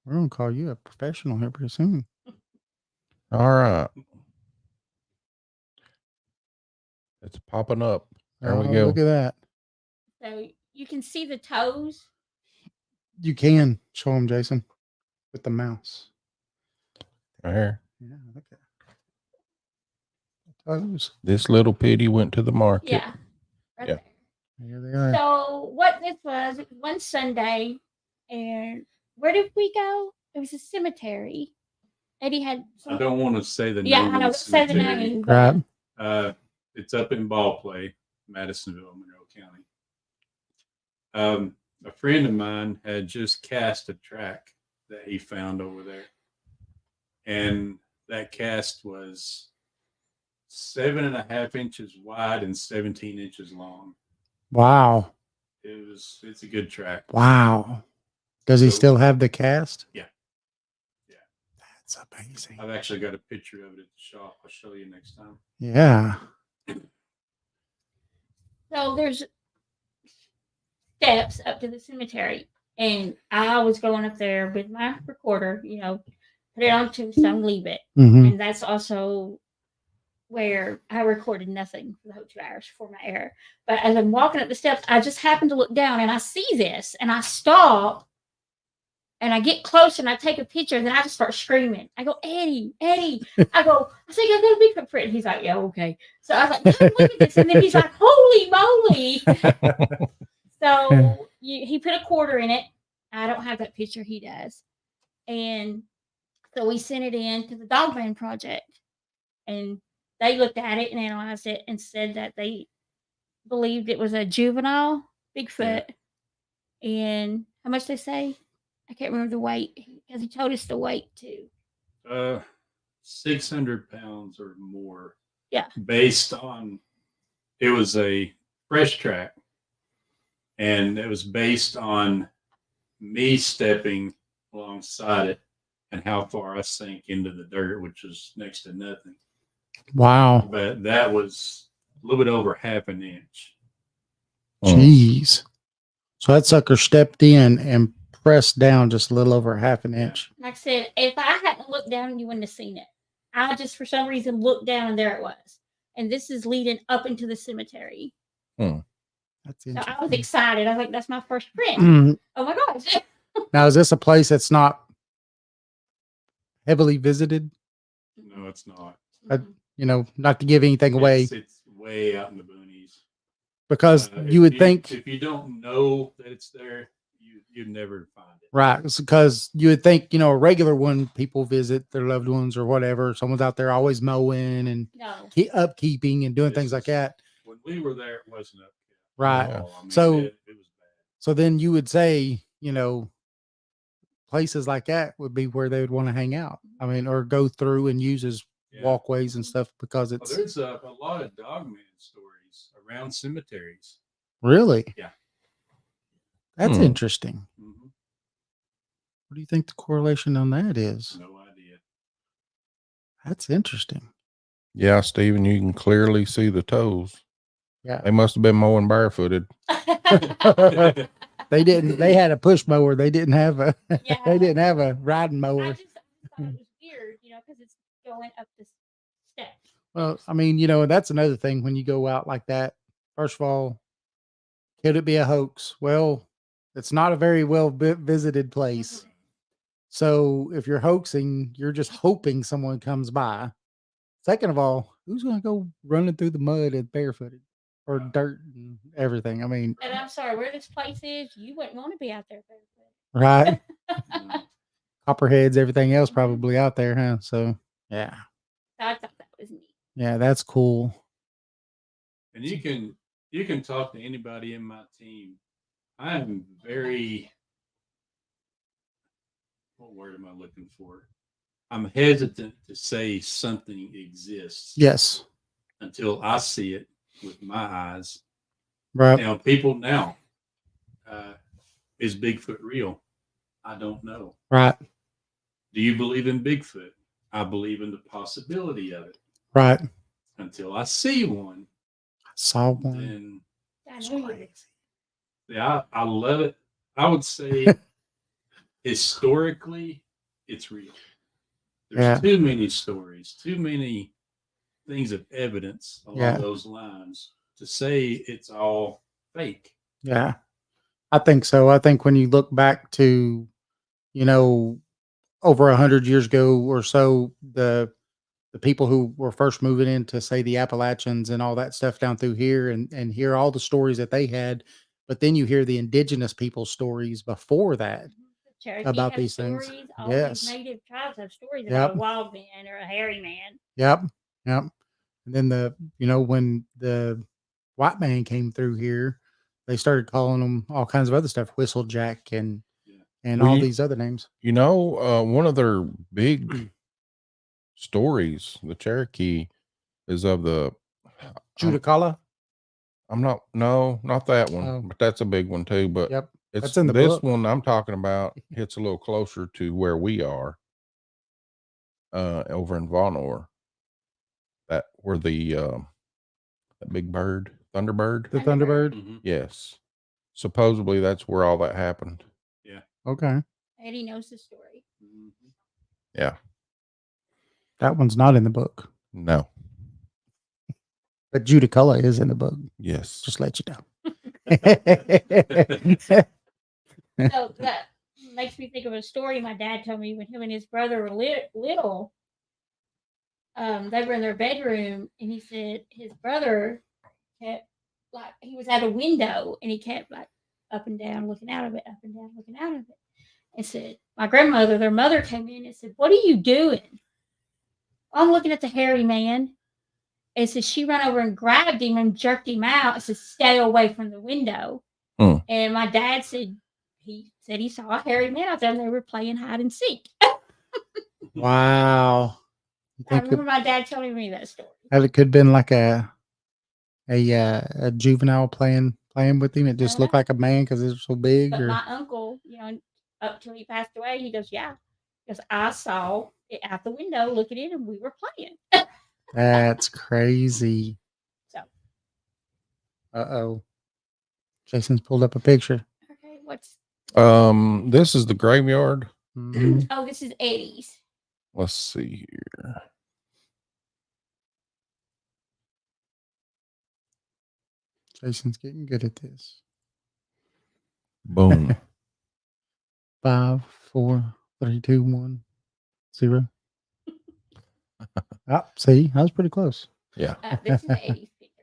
We're gonna call you a professional here pretty soon. All right. It's popping up. There we Oh, go. Look at that. So you can see the toes. You can show them, Jason, with the mouse. Right here. Yeah, look at the toes. This little pity went to the market. Yeah. Right Yeah. there. Here they are. So what this was one Sunday, and where did we go? It was a cemetery. Eddie had I some. don't want to say the Yeah, name. I of know. the Say the cemetery. name. but- Right. It's up in Ballplay, Madisonville, Monroe County. A friend of mine had just cast a track that he found over there, and that cast was 7.5 inches wide and 17 inches long. Wow. It's a good track. Wow. Does he So- still have the cast? Yeah. Yeah. That's amazing. I've actually got a picture of it at the shop. I'll show you next time. Yeah. So there's steps up to the cemetery, and I was going up there with my recorder. Put it on tombstone, leave it, Hmm. and that's also where I recorded nothing for the whole 2 hours for my error. But as I'm walking up the steps, I just happened to look down and I see this, and I stop. And I get close and I take a picture, and then I just start screaming. I go, Eddie, Eddie. I think I got a big footprint. And he's like, yeah, okay. So I was like, "God, look at this." And then he's like, holy moly. So he put a quarter in it. I don't have that picture. He does. And so we sent it in to the Dogman Project. And they looked at it and analyzed it and said that they believed it was a juvenile Bigfoot. And how much they say? I can't remember the weight because he told us the weight too. 600 pounds or more. Yeah. Based on, it was a fresh track, and it was based on me stepping alongside it and how far I sank into the dirt, which is next to nothing. Wow. But that was a little bit over half an inch. Jeez. So that sucker stepped in and pressed down just a little over half an inch. Like I said, if I hadn't looked down, you wouldn't have seen it. I just, for some reason, looked down and there it was. And this is leading up into the cemetery. That's So I was interesting. excited. I was like, that's my first print. Mm. Oh my gosh. Now, is this a place that's not heavily visited? No, it's not. Not to give anything away. It's way out in the boonies. because you would think, if you don't know that it's there, you'd never find it. right? Because you would think, a regular one, people visit their loved ones or whatever. Someone's out there always mowing and No. upkeeping and doing things like that. When we were there, it wasn't up. Right. Yeah. I mean, So- it was bad. So then you would say, places like that would be where they would want to hang out. I mean, or go through and use as Yeah. walkways and stuff because Well, it's there's a lot of dogman stories around cemeteries. really, Yeah. That's Hmm. interesting. Mhm. What do you think the correlation on that is? No idea. That's interesting. Yeah, Stephen, you can clearly see the toes. Yeah. They must have been mowing barefooted. They had a push mower. They didn't have a, Yeah. they didn't have a riding I mower. just thought it was weird, because it's going up the steps. Well, I mean, that's another thing when you go out like that. First of all, could it be a hoax? Well, it's not a very well visited place. So if you're hoaxing, you're just hoping someone comes by. Second of all, who's going to go running through the mud and barefooted or dirt and everything? I mean, And I'm sorry, where this place is, you wouldn't want to be out there barefoot. right? No. Copperheads, everything else probably out there, huh? So yeah, So I thought that was neat. yeah, that's cool. And you can talk to anybody in my team. I am very, what word am I looking for? I'm hesitant to say something exists Yes, until I see it with my eyes. right. Now, people now, is Bigfoot real? I don't know. Right, Do you believe in Bigfoot? I believe in the possibility of it. right. Until I see one, Saw one. then I know you. yeah, I love it. I would say historically, it's real. There's Yeah. too many stories, too many things of evidence along Yeah. those lines to say it's all fake. Yeah, I think so. I think when you look back to, over 100 years ago or so, the people who were first moving into, say, the Appalachians and all that stuff down through here, and hear all the stories that they had, but then you hear the indigenous people's stories before that. Cherokee About have these things. stories. All Yes. these native tribes have stories Yep. about a wild man or a hairy man. Yep, yep. And then when the white man came through here, they started calling them all kinds of other stuff, Whistlejack and Yeah. and Well, all you- these other names. One of their big stories, the Cherokee, is of the Judicala. not that one, Oh. but that's a big one too. But Yep. it's That's in the this book. one I'm talking about hits a little closer to where we are, over in Vonore. That where the that big bird, Thunderbird. The Thunderbird. Mhm. Yes, supposedly that's where all that happened. Okay. Eddie knows the story. Mhm. Yeah, That one's not in the book. no, But Judicala is in the book. yes, Just let you know. So that makes me think of a story my dad told me when him and his brother were little. They were in their bedroom, and he said his brother kept he was at a window, and he kept up and down, looking out of it, up and down, looking out of it. And said, my grandmother, their mother, came in and said, "What are you doing?" "I'm looking at the hairy man." And so she ran over and grabbed him and jerked him out and said, "Stay away from the window." Hmm. And my dad said he saw a hairy man out there and they were playing hide and seek. Wow. You I think remember my dad telling me that story. it could have been like a juvenile playing with him? It just looked like a man because it was so big. But Or my uncle, up till he passed away, he goes, "Yeah, because I saw it out the window, looking in, and we were playing." that's crazy. So, Uh-oh. Jason's pulled up a picture. okay, what's this is the graveyard. Mhm. oh, this is Eddie's. Let's see here. Jason's getting good at this. Boom. 5, 4, 3, 2, 1, 0. See, I was pretty close. Yeah. This is Eddie's picture.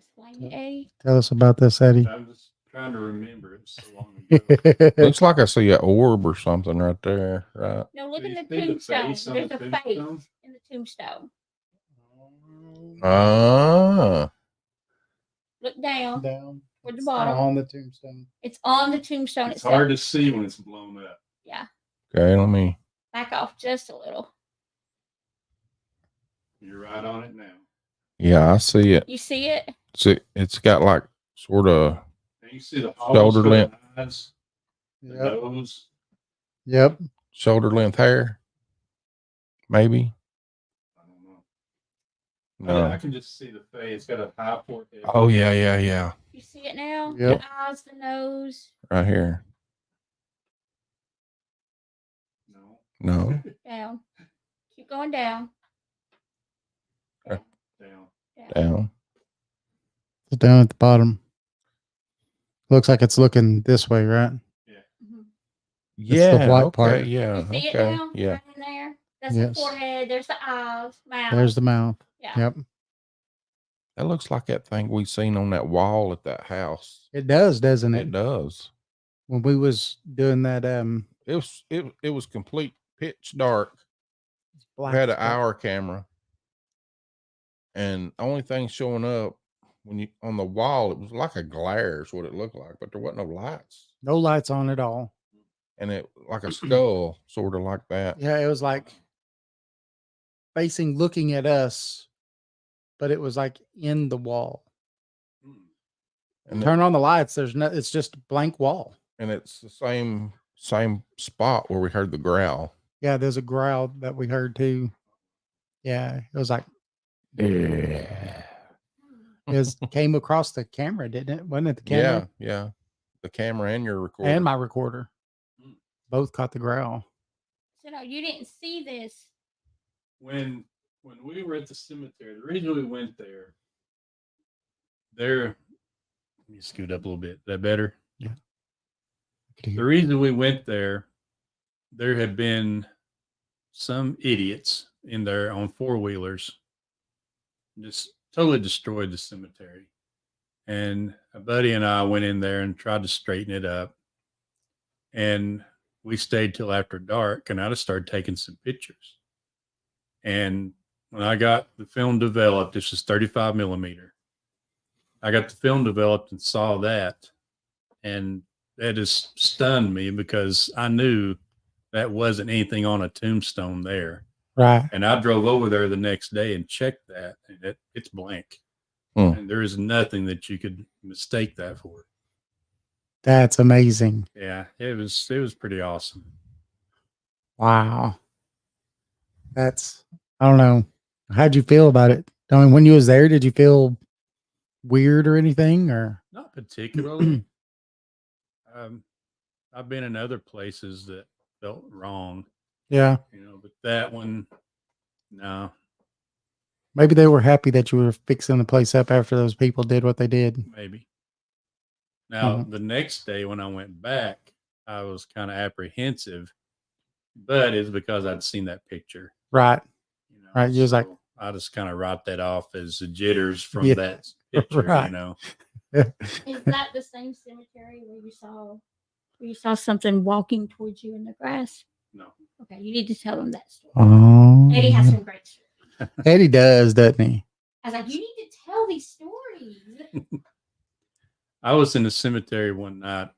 explain it, Eddie? Tell us about this, Eddie. I'm just trying to remember. It was so long ago. Looks like I see an orb or something right there, right? No, look Do in you the see the tombstone. face on There's the a face tombstone? in the tombstone. Ah, Look down Down. toward the It's bottom. on the tombstone. It's on the tombstone It's itself. hard to see when it's blown up. Yeah. okay. Let me. Back off just a little. You're right on it now. Yeah, I see it. You see it? It's got like sort of. And you see the Shoulder hollows for length. the eyes, the Yep. nose. Yep. Shoulder length hair, maybe. I don't know. No. I can just see the face. It's got a high forehead. Oh yeah. You see it now? Yep. The eyes, the nose. Right here. No. No. Down. Keep going down. Okay. Down. Down. It's down at the bottom. Looks like it's looking this way, right? Mhm. Yeah. the white okay. part. Yeah. You see it Okay. now? Yeah. Right in there. That's Yes. the forehead. There's the eyes, mouth. There's the mouth. Yeah. Yep. That looks like that thing we seen on that wall at that house. It does, doesn't It it? does. When we was doing that It was complete pitch dark. We black had an stuff. hour camera, and only thing showing up when you on the wall, it was like a glare is what it looked like, but there wasn't no lights, No lights on at all. and it like a skull, sort of like that. Yeah, it was like facing looking at us, but it was like in the wall. Hmm. And Turn on the lights, there's no it's just a blank wall. and it's the same spot where we heard the growl. Yeah, there's a growl that we heard too. Yeah, it was like it came across the camera, didn't it? Wasn't it the camera? Yeah. The camera and your recorder. And my recorder. Hmm. Both caught the growl. So no, you didn't see this. When we were at the cemetery, the reason we went there, let me scoot up a little bit. Is that better? The reason we went there had been some idiots in there on four-wheelers, just totally destroyed the cemetery. And a buddy and I went in there and tried to straighten it up. And we stayed till after dark, and I just started taking some pictures. And when I got the film developed, this is 35 millimeter. I got the film developed and saw that, and that just stunned me because I knew that wasn't anything on a tombstone there. Right. And I drove over there the next day and checked that, and it's blank. Hmm. And there is nothing that you could mistake that for. That's amazing. Yeah, it was pretty awesome. Wow. That's I don't know. How'd you feel about it? I mean, when you was there, did you feel weird or anything? Or Not particularly. I've been in other places that felt wrong, yeah. but that one, no, Maybe they were happy that you were fixing the place up after those people did what they did. maybe. Now, Mhm. the next day when I went back, I was kind of apprehensive, but it's because I'd seen that picture. Right. Right, you was like- so I just kind of write that off as the jitters from Yeah, that picture, right. Is that the same cemetery where you saw something walking towards you in the grass? No. Okay, you need to tell them that story. Oh, Eddie has some great stories. Eddie does, doesn't he? I was like, you need to tell these stories. I was in the cemetery one night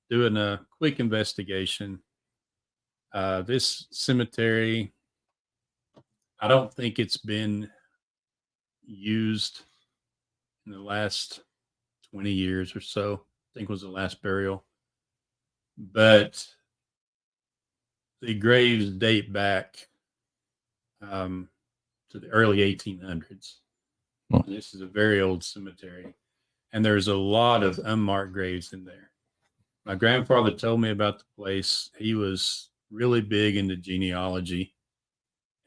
doing a quick investigation. This cemetery, I don't think it's been used in the last 20 years or so. I think was the last burial. But the graves date back to the early 1800s. Hmm. This is a very old cemetery. And there's a lot of unmarked graves in there. My grandfather told me about the place. He was really big into genealogy,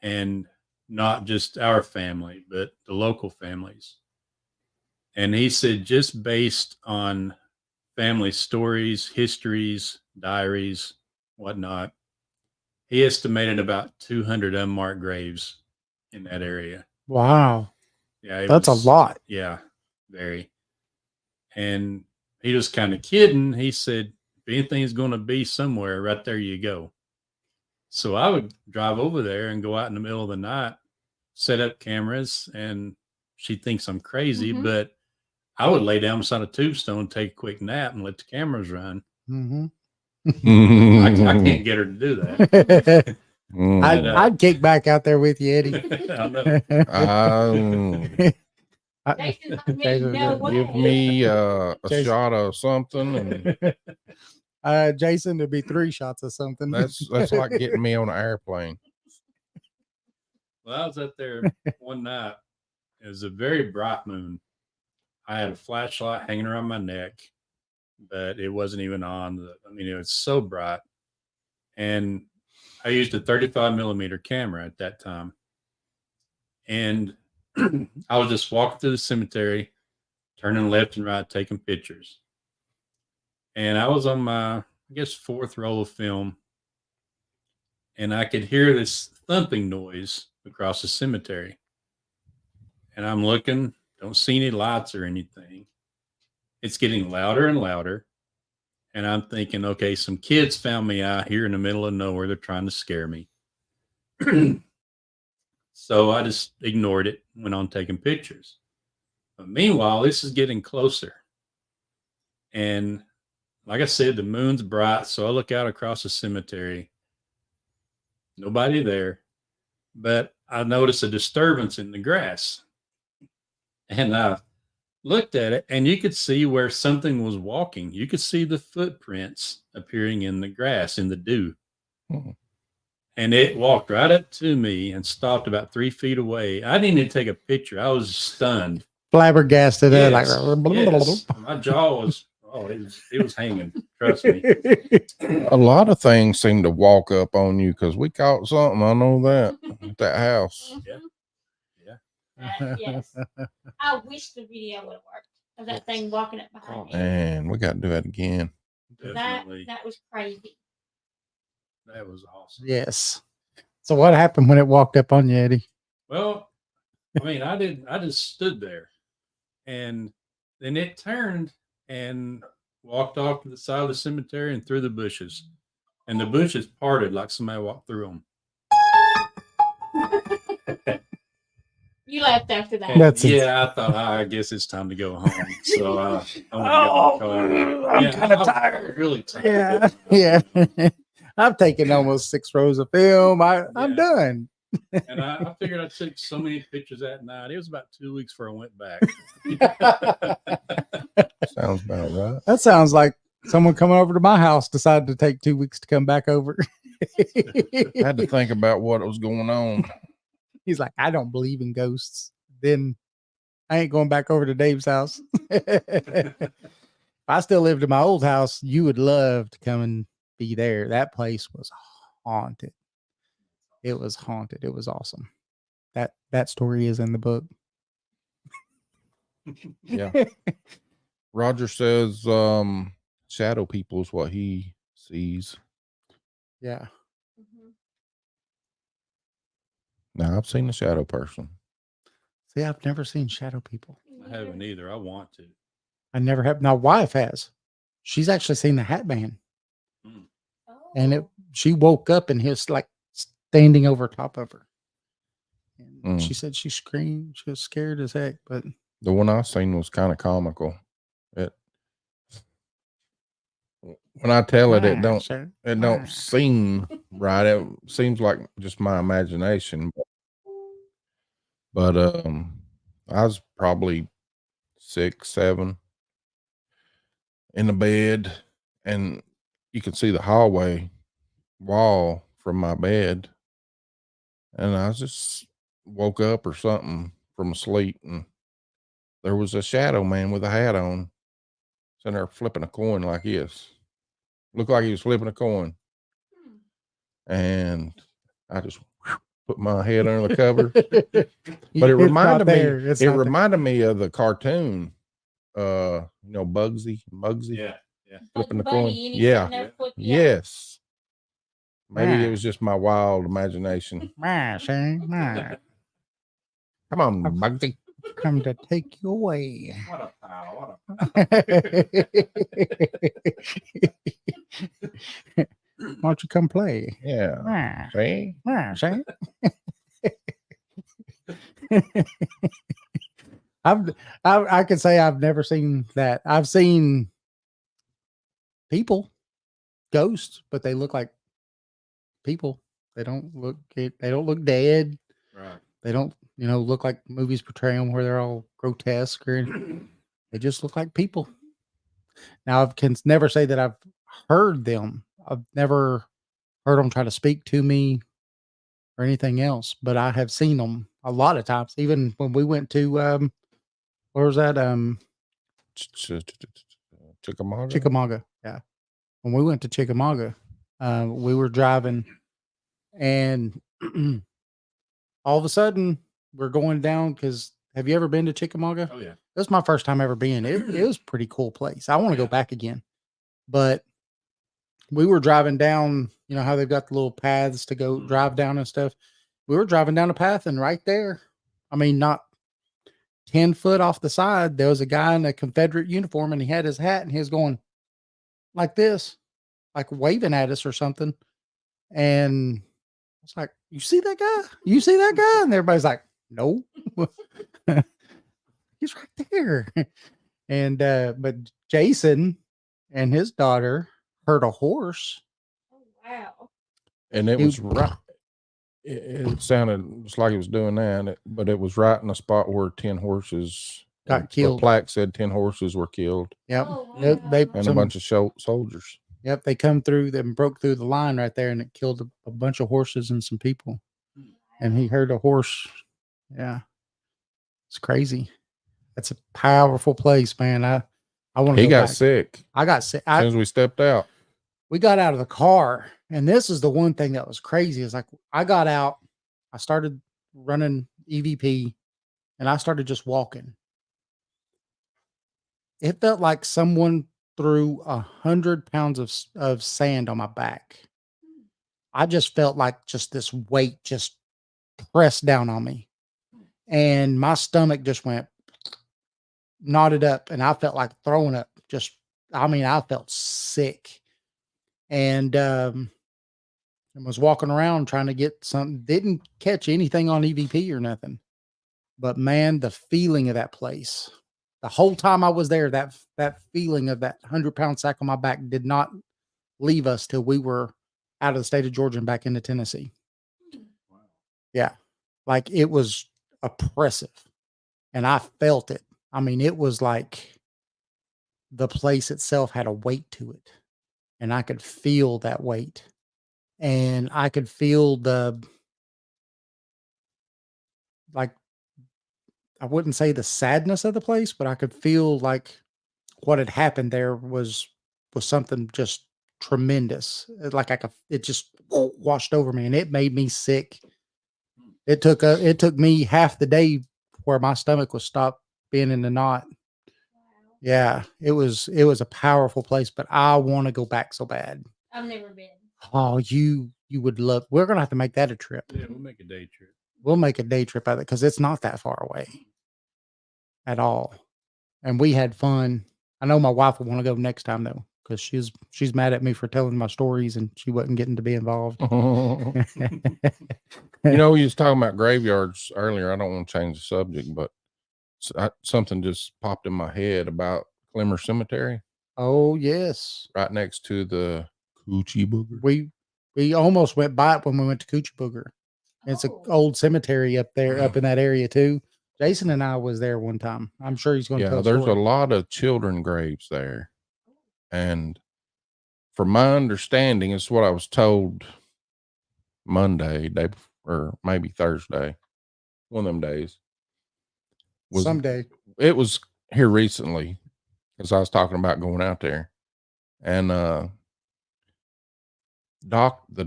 and not just our family, but the local families. And he said, just based on family stories, histories, diaries, whatnot, he estimated about 200 unmarked graves in that area. Wow. Yeah, That's a lot. Yeah. very. And he was kind of kidding. He said, if anything's going to be somewhere, right there you go. So I would drive over there and go out in the middle of the night, set up cameras, and she thinks I'm crazy, but I would lay down beside a tombstone, take a quick nap, and let the cameras run. Mm-hmm. I can't get her to do that. I'd kick back out there with you, Eddie. I know. Jason's like me, no way. Give me a shot of something, and Jason, there'd be 3 shots of something. that's like getting me on an airplane. Well, I was out there one night. It was a very bright moon. I had a flashlight hanging around my neck, but it wasn't even on. I mean, it was so bright. And I used a 35 millimeter camera at that time. And I was just walking through the cemetery, turning left and right, taking pictures. And I was on my, I guess, 4th roll of film. And I could hear this thumping noise across the cemetery. And I'm looking, don't see any lights or anything. It's getting louder and louder. And I'm thinking, okay, some kids found me out here in the middle of nowhere. They're trying to scare me. So I just ignored it, went on taking pictures. But meanwhile, this is getting closer. And like I said, the moon's bright. So I look out across the cemetery. Nobody there. But I noticed a disturbance in the grass. And I looked at it, and you could see where something was walking. You could see the footprints appearing in the grass, in the dew. And it walked right up to me and stopped about 3 feet away. I didn't even take a picture. I was stunned. Flabbergasted. Yes, yes. My jaw was, it was hanging. Trust me. A lot of things seem to walk up on you because we caught something. I know that at that house. Yeah. Yes. I wish the video would have worked of that thing walking up behind me. Man, we got to do that again. Definitely. That was crazy. That was awesome. Yes. So what happened when it walked up on you, Eddie? Well, I mean, I just stood there, and then it turned and walked off to the side of the cemetery and through the bushes. And the bushes parted like somebody walked through them. You left after that. That's it. Yeah, I thought, I guess it's time to go home. So I went and got my car. I'm kind of tired. Really tired. Yeah. I've taken almost 6 rows of film. I'm Yeah. done. And I figured I took so many pictures that night. It was about 2 weeks before I went back. Sounds about right. That sounds like someone coming over to my house decided to take 2 weeks to come back over. I had to think about what was going on. He's like, I don't believe in ghosts. Then I ain't going back over to Dave's house. If I still lived in my old house, you would love to come and be there. That place was haunted. It was haunted. It was awesome. That story is in the book. Yeah. Roger says shadow people is what he sees. Yeah. Now I've seen a shadow person. See, I've never seen shadow people. I haven't either. I want to. I never have. My wife has. She's actually seen the Hat Man. And she woke up and he was like standing over top of her. And she said she screamed. She was scared as heck. But the one I seen was kind of comical. When I tell it, it don't seem right. It seems like just my imagination. But I was probably 6, 7 in the bed, and you could see the hallway wall from my bed, and I just woke up or something from sleep, and there was a shadow man with a hat on sitting there flipping a coin like this. Looked like he was flipping a coin. And I just put my head under the cover. But it reminded me of the cartoon. Bugsy. Yeah. Flipping the coin. Yeah. Yes. Maybe it was just my wild imagination. Come on, Bugsy. come to take you away. What a pal. Why don't you come play? Yeah. See? See? I could say I've never seen that. I've seen people, ghosts, but they look like people. They don't look dead. Right. They don't, look like movies portray them where they're all grotesque or anything. They just look like people. Now I can never say that I've heard them. I've never heard them try to speak to me or anything else, but I have seen them a lot of times. Even when we went to where was that? Chickamauga. Chickamauga. Yeah. When we went to Chickamauga, we were driving and all of a sudden we're going down because have you ever been to Chickamauga? Oh, yeah. That's my first time ever being. It was a pretty cool place. I want to go back again. But we were driving down, you know how they've got the little paths to go drive down and stuff. We were driving down a path and right there, I mean, not 10 foot off the side, there was a guy in a Confederate uniform and he had his hat and he was going like this, like waving at us or something. And it's like, you see that guy? You see that guy? And everybody's like, no, he's right there. And, but Jason and his daughter heard a horse. Oh, wow. And it was right. It sounded just like it was doing that, but it was right in the spot where 10 horses got killed. The plaque said 10 horses were killed. Yep. Oh, wow. And a bunch of soldiers. Yep. They come through and broke through the line right there and it killed a bunch of horses and some people. And he heard a horse. Yeah. It's crazy. That's a powerful place, man. I want to. He got sick. I got sick. As soon as we stepped out. We got out of the car, and this is the one thing that was crazy is like I got out, I started running EVP, and I started just walking. It felt like someone threw 100 pounds of sand on my back. I just felt like just this weight just pressed down on me, and my stomach just went knotted up, and I felt like throwing up. I felt sick. And I was walking around trying to get something, didn't catch anything on EVP or nothing. But man, the feeling of that place, the whole time I was there, that feeling of that 100-pound sack on my back did not leave us till we were out of the state of Georgia and back into Tennessee. Wow. Yeah. Like it was oppressive. And I felt it. I mean, it was like the place itself had a weight to it. And I could feel that weight. And I could feel I wouldn't say the sadness of the place, but I could feel like what had happened there was something just tremendous. Like it just washed over me and it made me sick. It took me half the day where my stomach was stopped being in the knot. Yeah, it was a powerful place, but I want to go back so bad. I've never been. Oh, you would love. We're gonna have to make that a trip. Yeah, we'll make a day trip. We'll make a day trip out of it because it's not that far away at all. And we had fun. I know my wife will want to go next time though, because she's mad at me for telling my stories and she wasn't getting to be involved. You know, we was talking about graveyards earlier. I don't want to change the subject, but something just popped in my head about Clemmer Cemetery. Oh yes, right next to the Coochie Booger. We almost went by it when we went to Coochie Booger. It's an old cemetery up there, up in that area too. Jason and I was there one time. I'm sure he's going to tell there's a lot of children graves there. And from my understanding, it's what I was told Monday, or maybe Thursday, one of them days. Someday. It was here recently, because I was talking about going out there. And the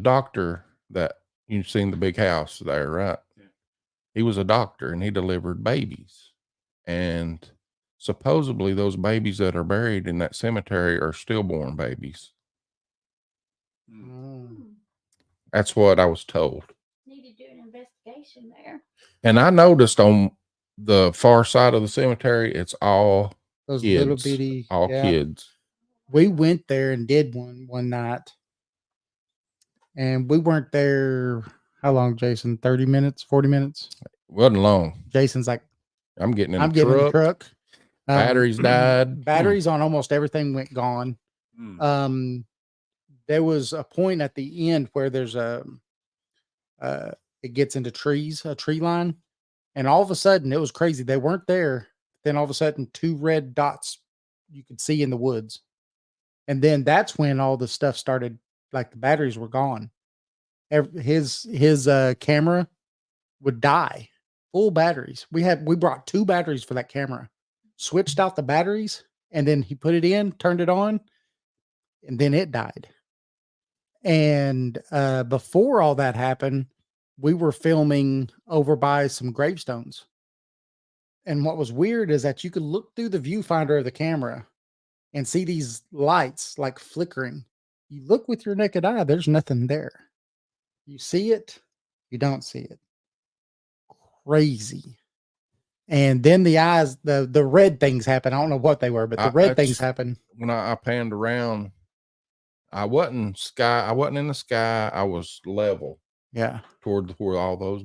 doctor that you've seen the big house there, right? Yeah. He was a doctor and he delivered babies. And supposedly those babies that are buried in that cemetery are stillborn babies. That's what I was told. Need to do an investigation there. And I noticed on the far side of the cemetery, it's all Those kids, little bitty, all yeah. kids. We went there and did one night, and we weren't there. How long, Jason? 30 minutes, 40 minutes. Wasn't long. Jason's like, I'm getting in I'm the getting in the truck. truck. Batteries died. Batteries on almost everything went gone. There was a point at the end where there's it gets into trees, a tree line, and all of a sudden it was crazy. They weren't there. Then all of a sudden, 2 red dots you could see in the woods, and then that's when all the stuff started. Like the batteries were gone. His camera would die. Full batteries. We brought 2 batteries for that camera. Switched out the batteries, and then he put it in, turned it on, and then it died. And before all that happened, we were filming over by some gravestones. And what was weird is that you could look through the viewfinder of the camera and see these lights like flickering. You look with your naked eye, there's nothing there. You see it, you don't see it. Crazy. And then the eyes, the red things happen. I don't know what they were, but the red things happen. When I panned around, I wasn't in the sky. I was level. Yeah. Toward where all those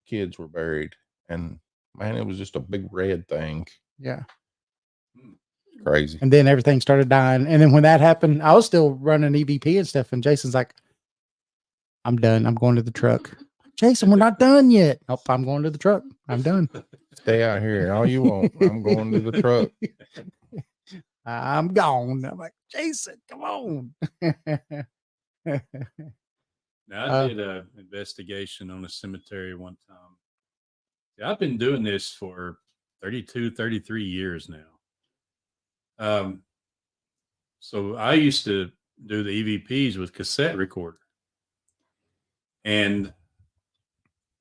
kids were buried. And man, it was just a big red thing. Yeah. Crazy. And then everything started dying. And then when that happened, I was still running EVP and stuff. And Jason's like, I'm done. I'm going to the truck. Jason, we're not done yet. Nope, I'm going to the truck. I'm done. Stay out here all you want. I'm going to the truck. I'm gone. I'm like, Jason, come on. Now, I did an investigation on a cemetery one time. Yeah, I've been doing this for 32, 33 years now. So I used to do the EVPs with cassette recorder. And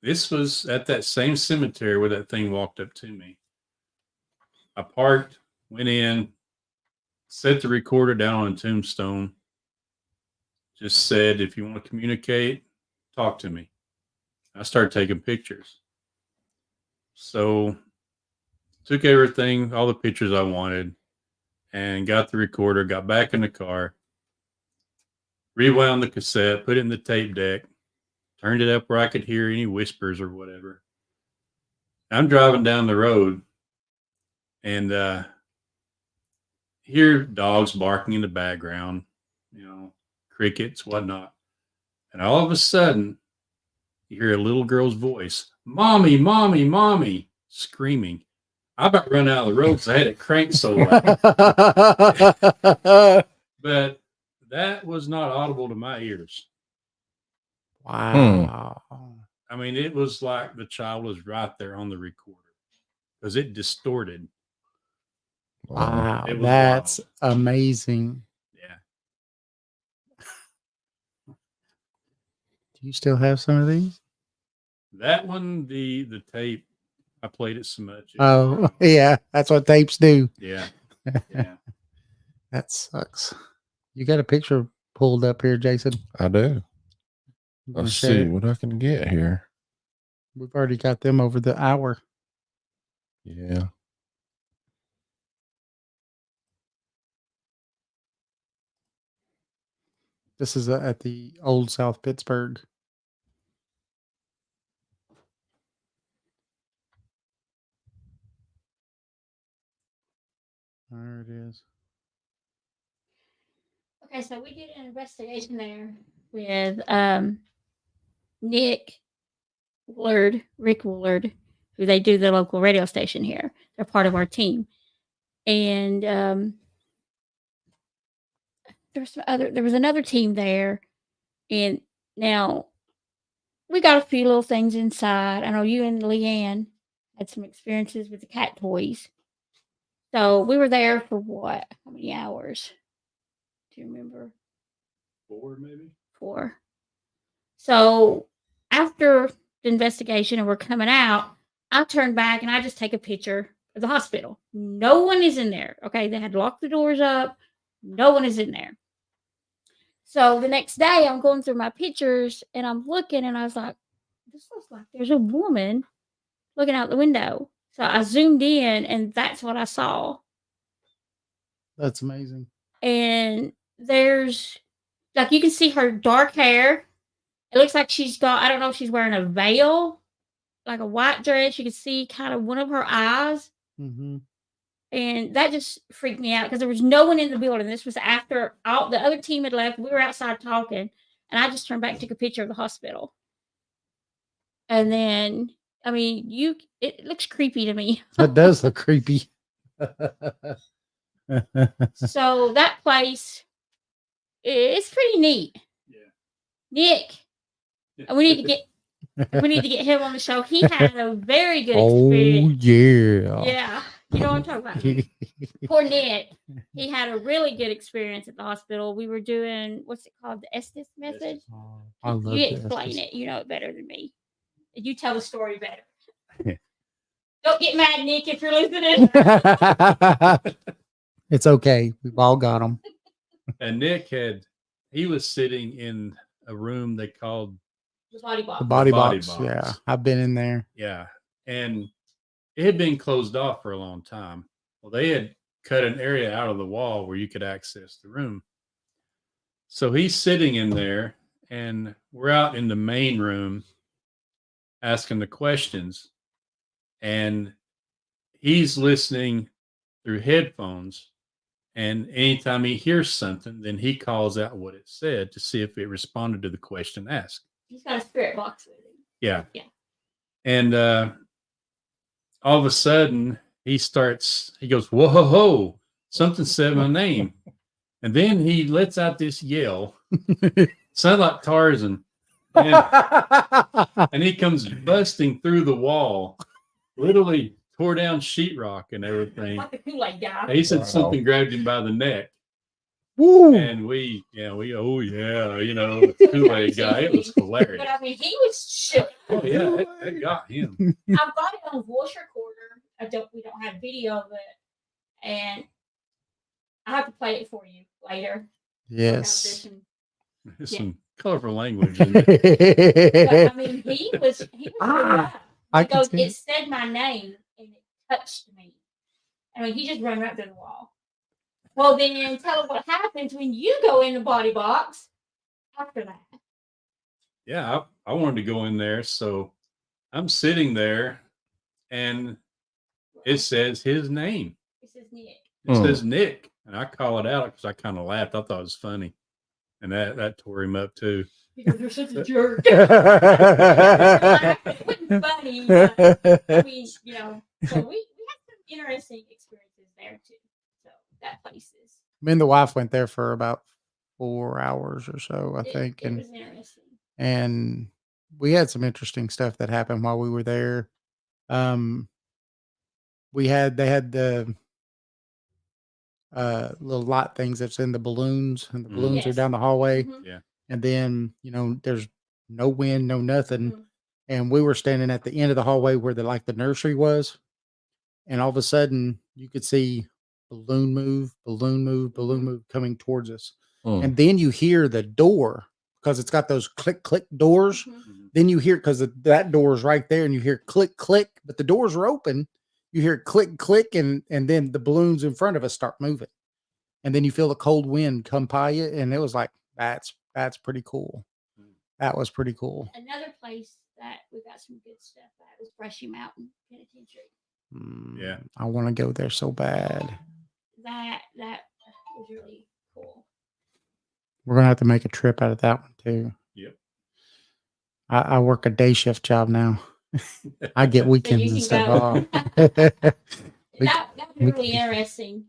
this was at that same cemetery where that thing walked up to me. I parked, went in, set the recorder down on a tombstone. Just said, if you want to communicate, talk to me. I started taking pictures. So took everything, all the pictures I wanted, and got the recorder, got back in the car, rewound the cassette, put it in the tape deck, turned it up where I could hear any whispers or whatever. I'm driving down the road and hear dogs barking in the background, crickets, whatnot. And all of a sudden, you hear a little girl's voice, "Mommy, mommy, mommy," screaming. I about run out of the road because I had it cranked so loud. But that was not audible to my ears. Wow. I mean, it was like the child was right there on the recorder because it distorted. Wow. It was That's wild. amazing. Yeah. Do you still have some of these? That one, the tape, I played it so much. Oh, yeah. That's what tapes do. Yeah. Yeah. That sucks. You got a picture pulled up here, Jason? I do. You wanna Let's share see it? what I can get here. We've already got them over the hour. Yeah. This is at the Old South Pittsburgh. There it is. Okay, so we did an investigation there with Rick Woolard, who they do the local radio station here. They're part of our team. And there was another team there. And now we got a few little things inside. I know you and Leanne had some experiences with the cat toys. So we were there for what? How many hours? Do you remember? 4, maybe? 4. So after the investigation and we're coming out, I turned back and I just take a picture of the hospital. No one is in there. Okay. They had locked the doors up. No one is in there. So the next day I'm going through my pictures and I'm looking and I was like, this looks like there's a woman looking out the window. So I zoomed in, and that's what I saw. That's amazing. And there's like you can see her dark hair. It looks like she's got, I don't know if she's wearing a veil, like a white dress. You can see kind of one of her eyes. Mm-hmm. And that just freaked me out because there was no one in the building. This was after all the other team had left. We were outside talking, and I just turned back and took a picture of the hospital. And then, I mean, it looks creepy to me. That does look creepy. So that place, it's pretty neat. Yeah. Nick, we need to get him on the show. He had a very good experience. Oh yeah. Yeah. You know what I'm talking about. Poor Nick. He had a really good experience at the hospital. We were doing, what's it called? The Estes method. I love You the explain Estes. it. You know it better than me. You tell the story better. Don't get mad, Nick, if you're listening. It's okay. We've all got them. And Nick he was sitting in a room they called The body box. The body body box. box. Yeah, I've been in there. Yeah. And it had been closed off for a long time. Well, they had cut an area out of the wall where you could access the room. So he's sitting in there, and we're out in the main room asking the questions. And he's listening through headphones. And anytime he hears something, then he calls out what it said to see if it responded to the question asked. He's got a spirit box with him. Yeah. Yeah. And all of a sudden he goes, whoa, ho, ho, something said my name. And then he lets out this yell. Sounds like Tarzan. And he comes busting through the wall, literally tore down sheetrock and everything. Like the Kool-Aid guy. He said something grabbed him by the neck. Woo! And oh yeah, you know, the Kool-Aid guy. It was hilarious. But I mean, he was shook. Oh yeah, that got him. I've got it on voice recorder. We don't have video of it, and I have to play it for you later. Yes. There's some colorful language in it. But, I mean, he was I can goes, see. it said my name and it touched me. I mean, he just ran right through the wall. Well, then tell him what happens when you go in the body box after that. Yeah, I wanted to go in there, so I'm sitting there, and it says his name. It says Nick. It says Nick, and I call it out because I kind of laughed. I thought it was funny, and that tore him up too. Because you're such a jerk. It wasn't funny. But, I mean, you know, so we had some interesting experiences there too. So that place is. Me and the wife went there for about 4 hours or so, I think, It was interesting. and we had some interesting stuff that happened while we were there. They had the little light things that's in the balloons, and the balloons are Yes. down the hallway. Mhm. Yeah. And then, there's no wind, no nothing. And we were standing at the end of the hallway where the nursery was. And all of a sudden you could see balloon move coming towards us. And then you hear the door, because it's got those click, click doors. Mhm. Then you hear, because that door is right there, and you hear click, click, but the doors are open. You hear click, click, and then the balloons in front of us start moving. And then you feel the cold wind come by you. And it was like, that's pretty cool. That was pretty cool. Another place that we got some good stuff at was Brushy Mountain Penitentiary. Yeah. I want to go there so bad. That was really cool. We're going to have to make a trip out of that one too. Yep. I work a day shift job now. I get weekends and stuff off. That was really interesting.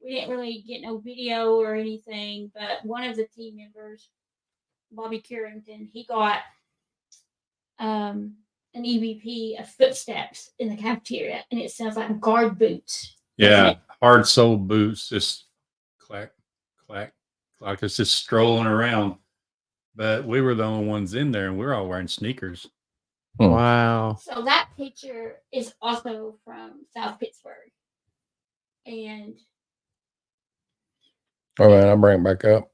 We didn't really get no video or anything, but one of the team members, Bobby Carrington, he got an EVP of footsteps in the cafeteria, and it sounds like guard boots. Yeah, hard sole boots, just clack, clack, like it's just strolling around. But we were the only ones in there, and we were all wearing sneakers. Wow. So that picture is also from South Pittsburgh. And Oh man, I'll bring it back up.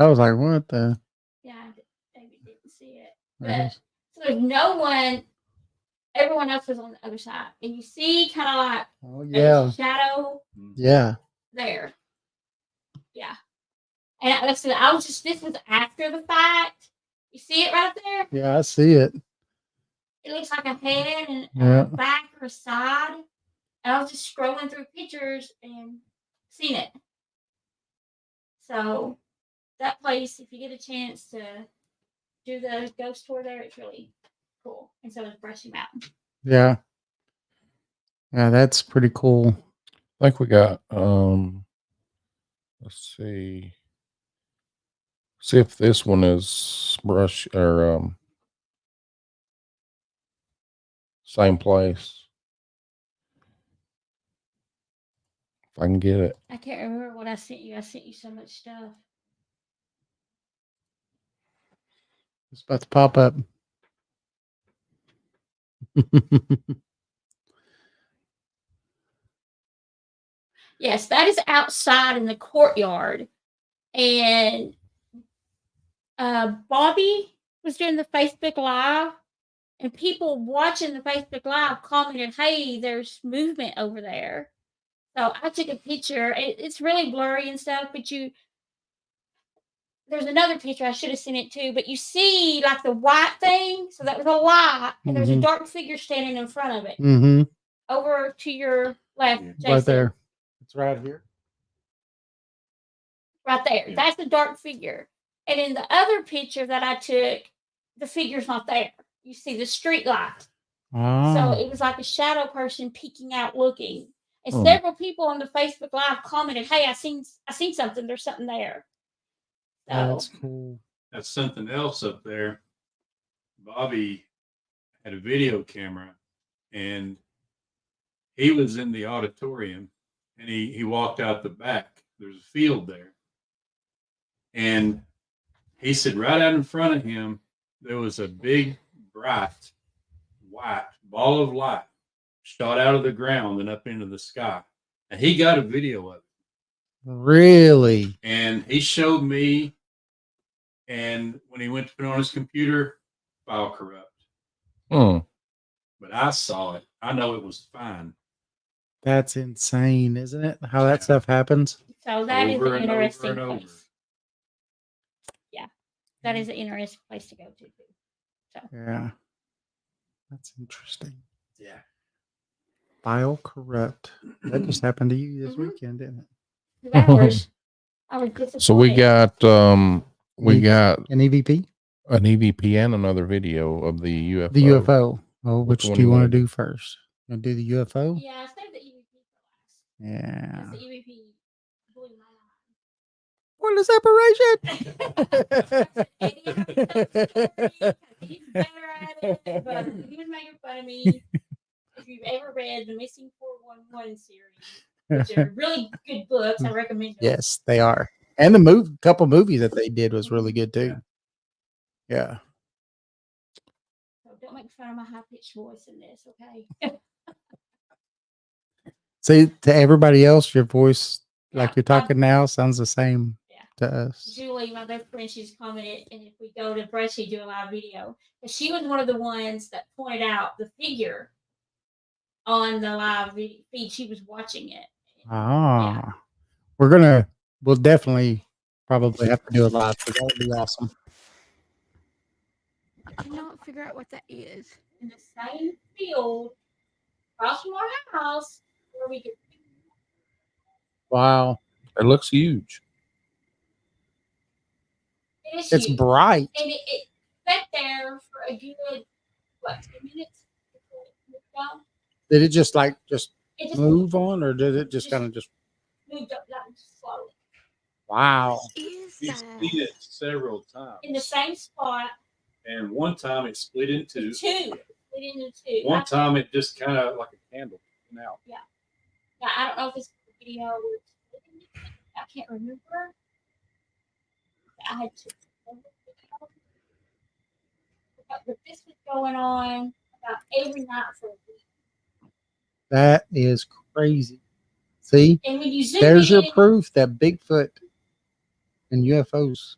I was like, what the? yeah, David didn't see it. That But so there's no one Everyone else was on the other side, and you see kind of like Oh a yeah. shadow Yeah. there. Yeah. And I was just, this was after the fact. You see it right there? Yeah, I see it. It looks like a head and Yeah. a back or a side. And I was just scrolling through pictures and seen it. So that place, if you get a chance to do the ghost tour there, it's really cool. And so is Brushy Mountain. Yeah. Yeah, that's pretty cool. I think we got let's see if this one is brush or same place. If I can get it. I can't remember what I sent you. I sent you so much stuff. It's about to pop up. Yes, that is outside in the courtyard. And Bobby was doing the Facebook Live, and people watching the Facebook Live commented, "Hey, there's movement over there." So I took a picture. It's really blurry and stuff, but there's another picture I should have sent it to, but you see like the white thing. So that was a light, and there's a dark figure standing in front of it. Mm-hmm. Over to your left, Jason. Right there. It's right here. Right there. That's the dark figure. And in the other picture that I took, the figure's not there. You see the street light. Oh. So it was like a shadow person peeking out looking. And several people on the Facebook Live commented, "Hey, I seen something. There's something there." So That's cool. That's something else up there. Bobby had a video camera, and he was in the auditorium, and he walked out the back. There's a field there. And he said right out in front of him, there was a big, bright, white ball of light shot out of the ground and up into the sky. And he got a video of it. Really? And he showed me. And when he went to put it on his computer, file corrupt. But I saw it. I know it was fine. That's insane, isn't it? How that stuff happens. So that is an interesting over and over. place. Yeah, that is an interesting place to go to. So Yeah. That's interesting. Yeah. File corrupt. That just happened to you this weekend, didn't it? 2 hours. I was disappointed. So we got an EVP? An EVP and another video of the UFO. The UFO. Well, which one do you you want to wanna do first? You want to do the UFO? Yeah, I saved the EVP for last. Yeah. Because the EVP blew my What a separation! He's better at it, but he was making fun of me. If you've ever read the Missing 411 series, which are really good books, I recommend them. Yes, they are. And the couple movies that they did was really good too. Yeah. So don't make fun of my high pitched voice in this, okay? See, to everybody else, your voice, like you're talking now, sounds the same to us. Julie, my best friend, she's commented, and if we go to Brushy, do a live video. And she was one of the ones that pointed out the figure on the live feed. She was watching it. Ah, we'll definitely probably have to do a live. So that would be awesome. I cannot figure out what that is. In the same field across from our house where we could. Wow. It looks huge. It's bright. And it sat there for a good, 2 minutes? Did it just It just move on, or did it just kind of just moved up slowly. wow? He's seen it several times. In the same spot. And one time it split in two. Split into two. One time it just kind of like a candle went out. Yeah. Now, I don't know if this video was. I can't remember. I had to. But this was going on about every night for a week. That is crazy. See, and when you zoom there's in, your proof that Bigfoot and UFOs.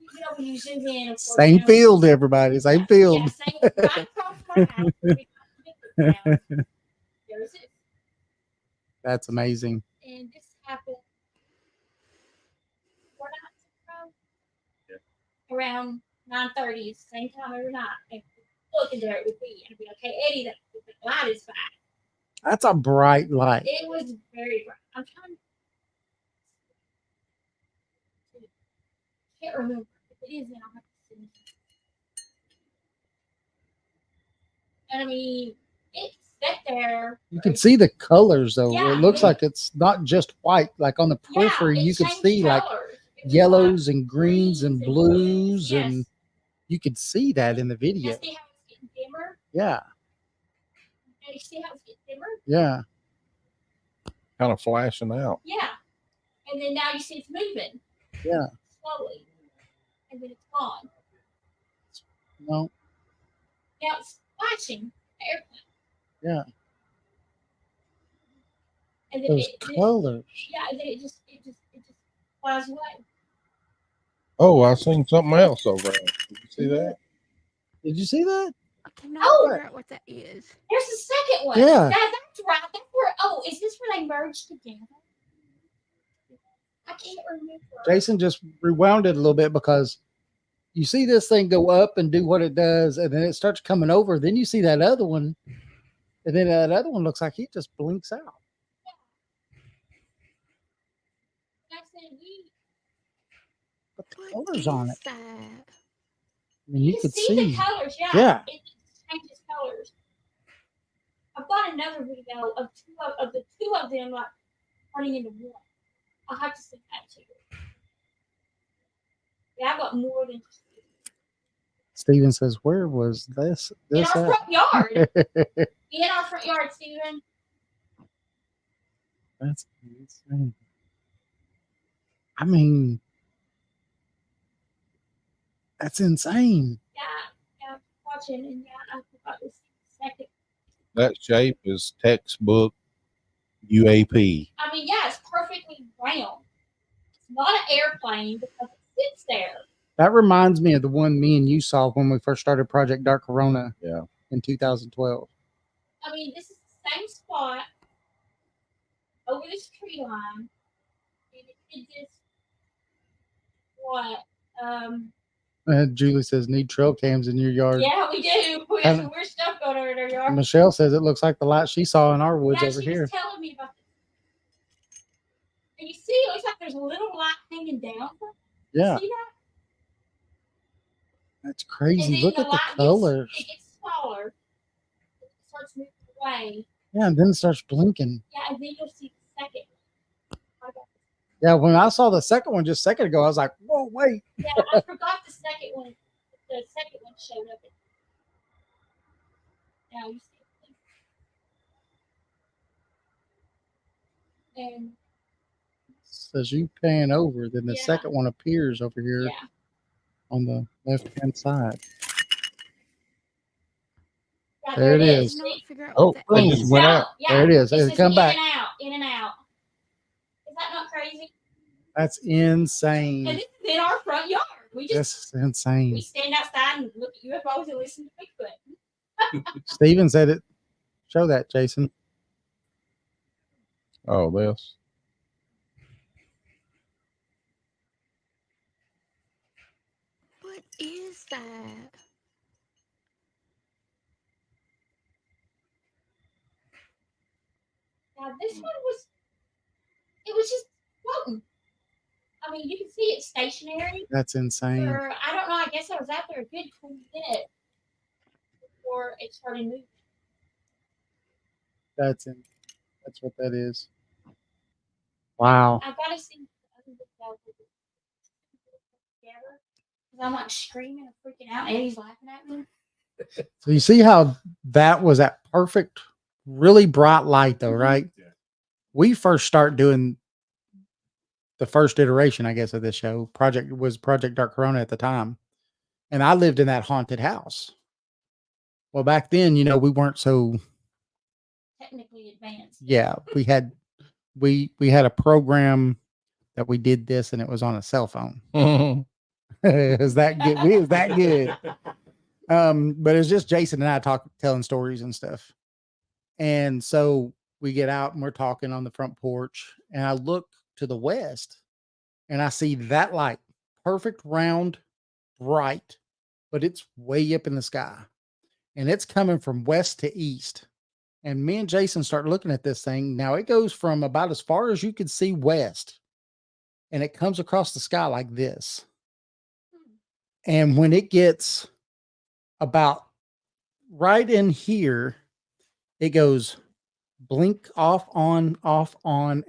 You know, when you zoom in, of course, Same field, everybody. Same field. Yeah, same, right across my house. There was this, That's amazing. and this happened 4 nights ago, around 9:30, same time every night. And looking there, it would be, and I'd be okay, Eddie, the light is fine. That's a bright light. It was very bright. I'm trying to can't remember. If it is, then I'll have to send it. And I mean, it sat there. You can see the colors though. Yeah, It looks like it's not just white. Like on the periphery, it you could changed see like colors. It was yellows like and greens and blues, yes. and you could see that in the Now video. see how it's getting dimmer? Yeah, Now you see how it's getting dimmer? yeah. Kind of flashing out. Yeah. And then now you see it's moving. Yeah. Slowly. And then it's gone. No, Now it's flashing. Airplane. yeah. And then Those it colors. yeah, and then it just flies away. Oh, I seen something else over there. Did you see that? Did you see that? I cannot figure out what that is. There's the second one. Yeah. That's right. That's where is this where they merged together? I can't remember. Jason just rewound it a little bit because you see this thing go up and do what it does, and then it starts coming over. Then you see that other one, and then that other one looks like he just blinks out. I said But the What colors is on it. that? I mean, you could see see. the colors, yeah. Yeah. It changes colors. I've got another video of the two of them like turning into one. I'll have to send that to you. Yeah, I got more than just Steven says, "Where was this? in This our at?" front yard. In our front yard, Steven. That's insane. I mean, that's insane. Yeah, watching, and yeah, I forgot this second. That shape is textbook UAP. I mean, yeah, it's perfectly round. It's not an airplane because it sits there. That reminds me of the one me and you saw when we first started Project Dark Corona. Yeah. In 2012. I mean, this is the same spot over this tree line. And it did this, what? Julie says, "Need trail cams in your yard." Yeah, we do. We have some weird stuff going on in our yard. Michelle says it looks like the light she saw in our woods Yeah, over she here. was telling me about this. And you see, it looks like there's a little light hanging down. Yeah, You see that? that's And crazy. then Look at the light colors. it gets smaller. It starts moving away. Yeah, and then it starts blinking. Yeah, and then you'll see the second. I got Yeah, when I saw the second one just a second ago, I was like, "Whoa, wait!" Yeah, I forgot the second one. The second one showed up. Now you see it. And Says you pan over, then the Yeah. second one appears over here yeah, on the left-hand side. yeah, There it I is. cannot figure out Oh, what that boom. is. Just went out. Yeah, There it is. it's Hey, just come in back. and out, in and out. Is that not crazy? That's And insane. this is in our front yard. We just This is insane. we stand outside and look at UFOs and listen to Bigfoot. Steven said it. Show that, Jason. Oh, this. What is that? Now this one was, it was just floating. I mean, you can see it's stationary. That's insane. For, I don't know. I guess I was out there a good 20 minutes before it started moving. That's what that is. Wow. I gotta see the other video together because I'm like screaming and freaking out. Eddie's laughing at me. So you see how that was at perfect, really bright light though, right? Yeah. We first start doing the first iteration, I guess, of this show. Project Dark Corona at the time. And I lived in that haunted house. Well, back then, we weren't so, Technically advanced. yeah, we had a program that we did this and it was on a cell phone. It was that good. We was that good. But it's just Jason and I telling stories and stuff. And so we get out and we're talking on the front porch, and I look to the west and I see that light, perfect, round, bright, but it's way up in the sky and it's coming from west to east. And me and Jason start looking at this thing. Now it goes from about as far as you could see west, and it comes across the sky like this. And when it gets about right in here, it goes blink off, on,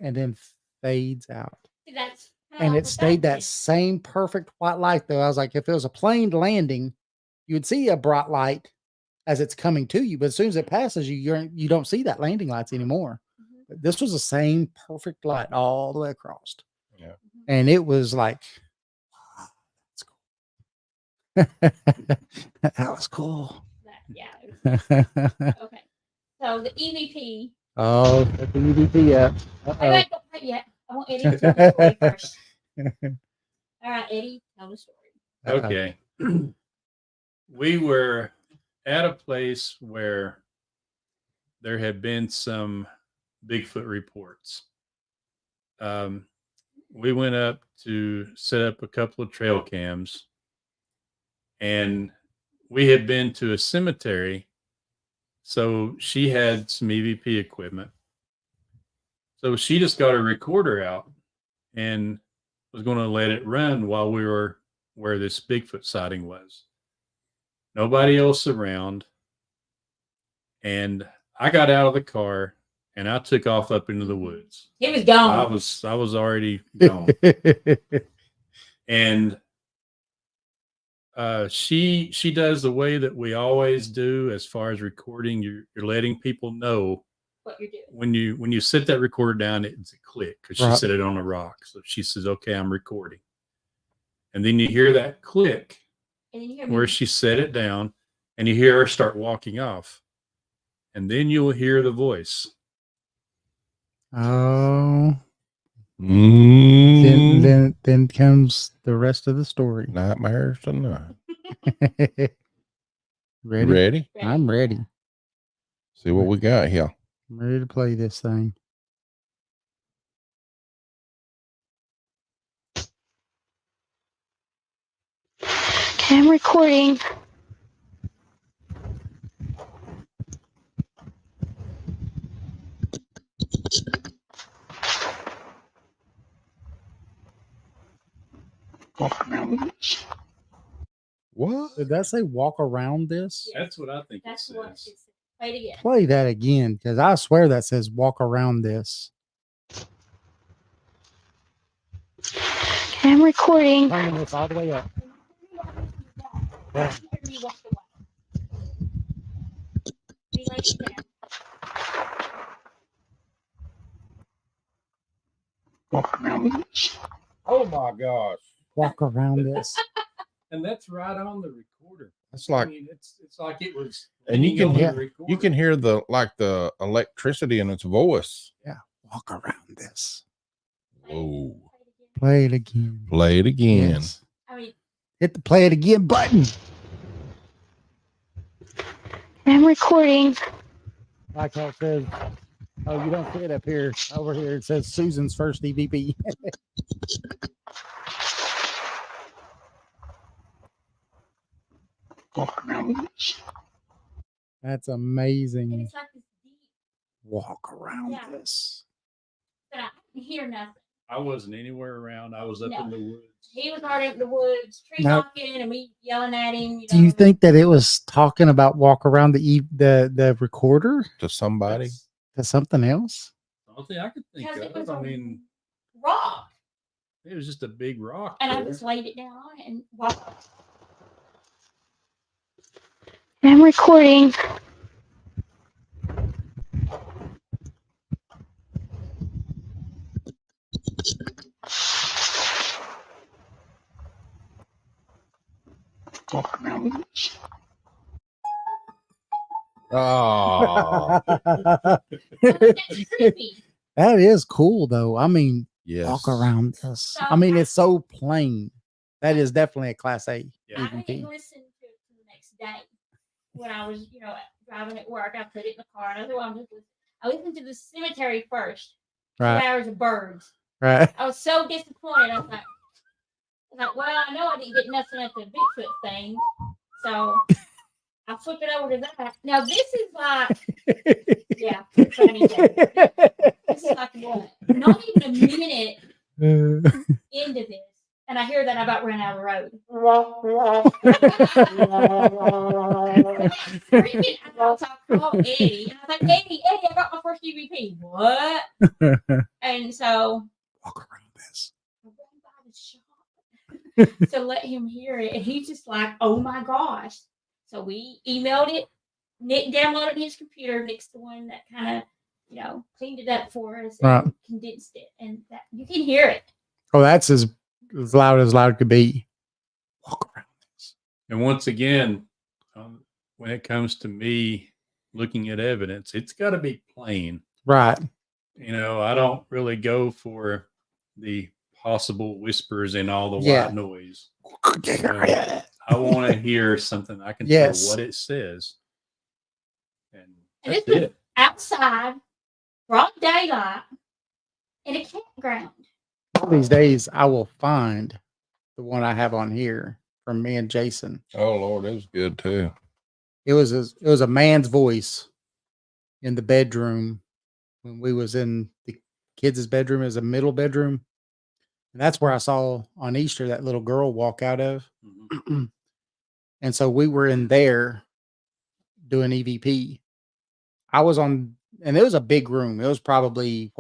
and then fades out. That's And it stayed that same perfect white light, though. I was like, if it was a plane landing, you would see a bright light as it's coming to you, but as soon as it passes you, you don't see that landing lights anymore. But this was the same perfect light all the way across. Yeah. And it was like, wow, that's cool. That was cool. Yeah. Okay. So the EVP. Oh, that's the EVP. Yeah. Wait, don't play yet. I want Eddie to tell the story first. All right, Eddie, tell the story. Okay. We were at a place where there had been some Bigfoot reports. We went up to set up a couple of trail cams, and we had been to a cemetery. So she had some EVP equipment. So she just got a recorder out and was going to let it run while we were where this Bigfoot sighting was. Nobody else around. And I got out of the car and I took off up into the woods. He was gone. I was already gone. And she does the way that we always do as far as recording. You're letting people know what you're doing. When you set that recorder down, it's a click because she Right. set it on a rock. So she says, "Okay, I'm recording," and then you hear that click And then you hear where me. she set it down, and you hear her start walking off, and then you'll hear the voice. Oh, Mm. then comes the rest of the story. Nightmares tonight. Ready? Ready? I'm ready. See what we got here. I'm ready to play this thing. Okay, I'm recording. What? Did that say walk around this? That's what I think. That's what it says. Play it again. Play that again, because I swear that says walk around this. Okay, I'm recording. Turning this all the way up. You hear me walk away. Me lay it down. Oh my gosh. Walk around this. And that's right on the recorder. It's like, I mean, it's like it was. and you can leaning hear on the recorder. you can hear the electricity in its voice. Walk around this. Whoa. Play it again. Play it again. Yes. I mean, Hit the play it again button. I'm recording. Like how it says, oh, you don't see it up here. Over here, it says Susan's first EVP. That's and amazing. it's like this deep, Walk around Yeah. this. but I didn't hear nothing. I wasn't anywhere around. I was up No. in the woods. He was already in the woods, tree Now- knocking, and me yelling at him. Do you think that it was talking about walk around the recorder To somebody. That's to something else? the only thing I could think Because it of. was I a mean, rock? it was just a big rock. And I there. just laid it down on it and walked. I'm recording. Oh That's creepy. That is cool, though. I mean, yes. walk around this. So I mean, I- it's so plain. That is definitely a Class A Yeah. I EVP. didn't listen to it the next day when I was, driving at work. I put it in the car, and I said, "Well, I listened to the cemetery first. Right. 2 hours of birds. Right. I was so disappointed. I was like, well, I know I didn't get nothing at the Bigfoot thing, so I flip it over to that. Now this is like, yeah, funny day. This is like what? Not even a minute into this, and I hear that I about ran out of the road. Freaking out. So I called Eddie, and I was like, Eddie, I got my first EVP. What? And so walk around this. I ran by the shop to let him hear it, and he's just like, "Oh my gosh!" So we emailed it. Nick downloaded it on his computer. Nick's the one that kind of, cleaned it up for us and condensed it, and that you can hear it. Oh, that's as loud could be. Walk around this. And once again, when it comes to me looking at evidence, it's got to be plain. Right. I don't really go for the possible whispers and all the white noise. I want to hear something I can tell what it says. And that's it. Outside, broad daylight, in a campground. All these days, I will find the one I have on here from me and Jason. Oh Lord, it was good too. It was a man's voice in the bedroom when we was in the kids' bedroom as a middle bedroom. And that's where I saw on Easter that little girl walk out of. Mm-hmm. And so we were in there doing EVP. I was on, and it was a big room. It was probably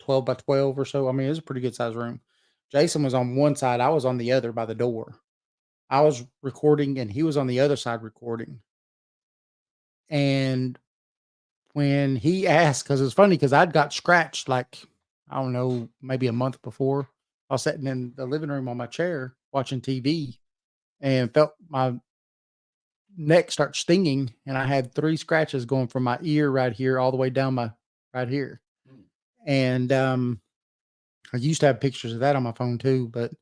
12 by 12 or so. I mean, it was a pretty good sized room. Jason was on one side. I was on the other by the door. I was recording and he was on the other side recording. And when he asked, because it was funny, because I'd got scratched like, I don't know, maybe a month before. I was sitting in the living room on my chair watching TV and felt my neck start stinging. And I had 3 scratches going from my ear right here all the way down my right here. And I used to have pictures of that on my phone too. But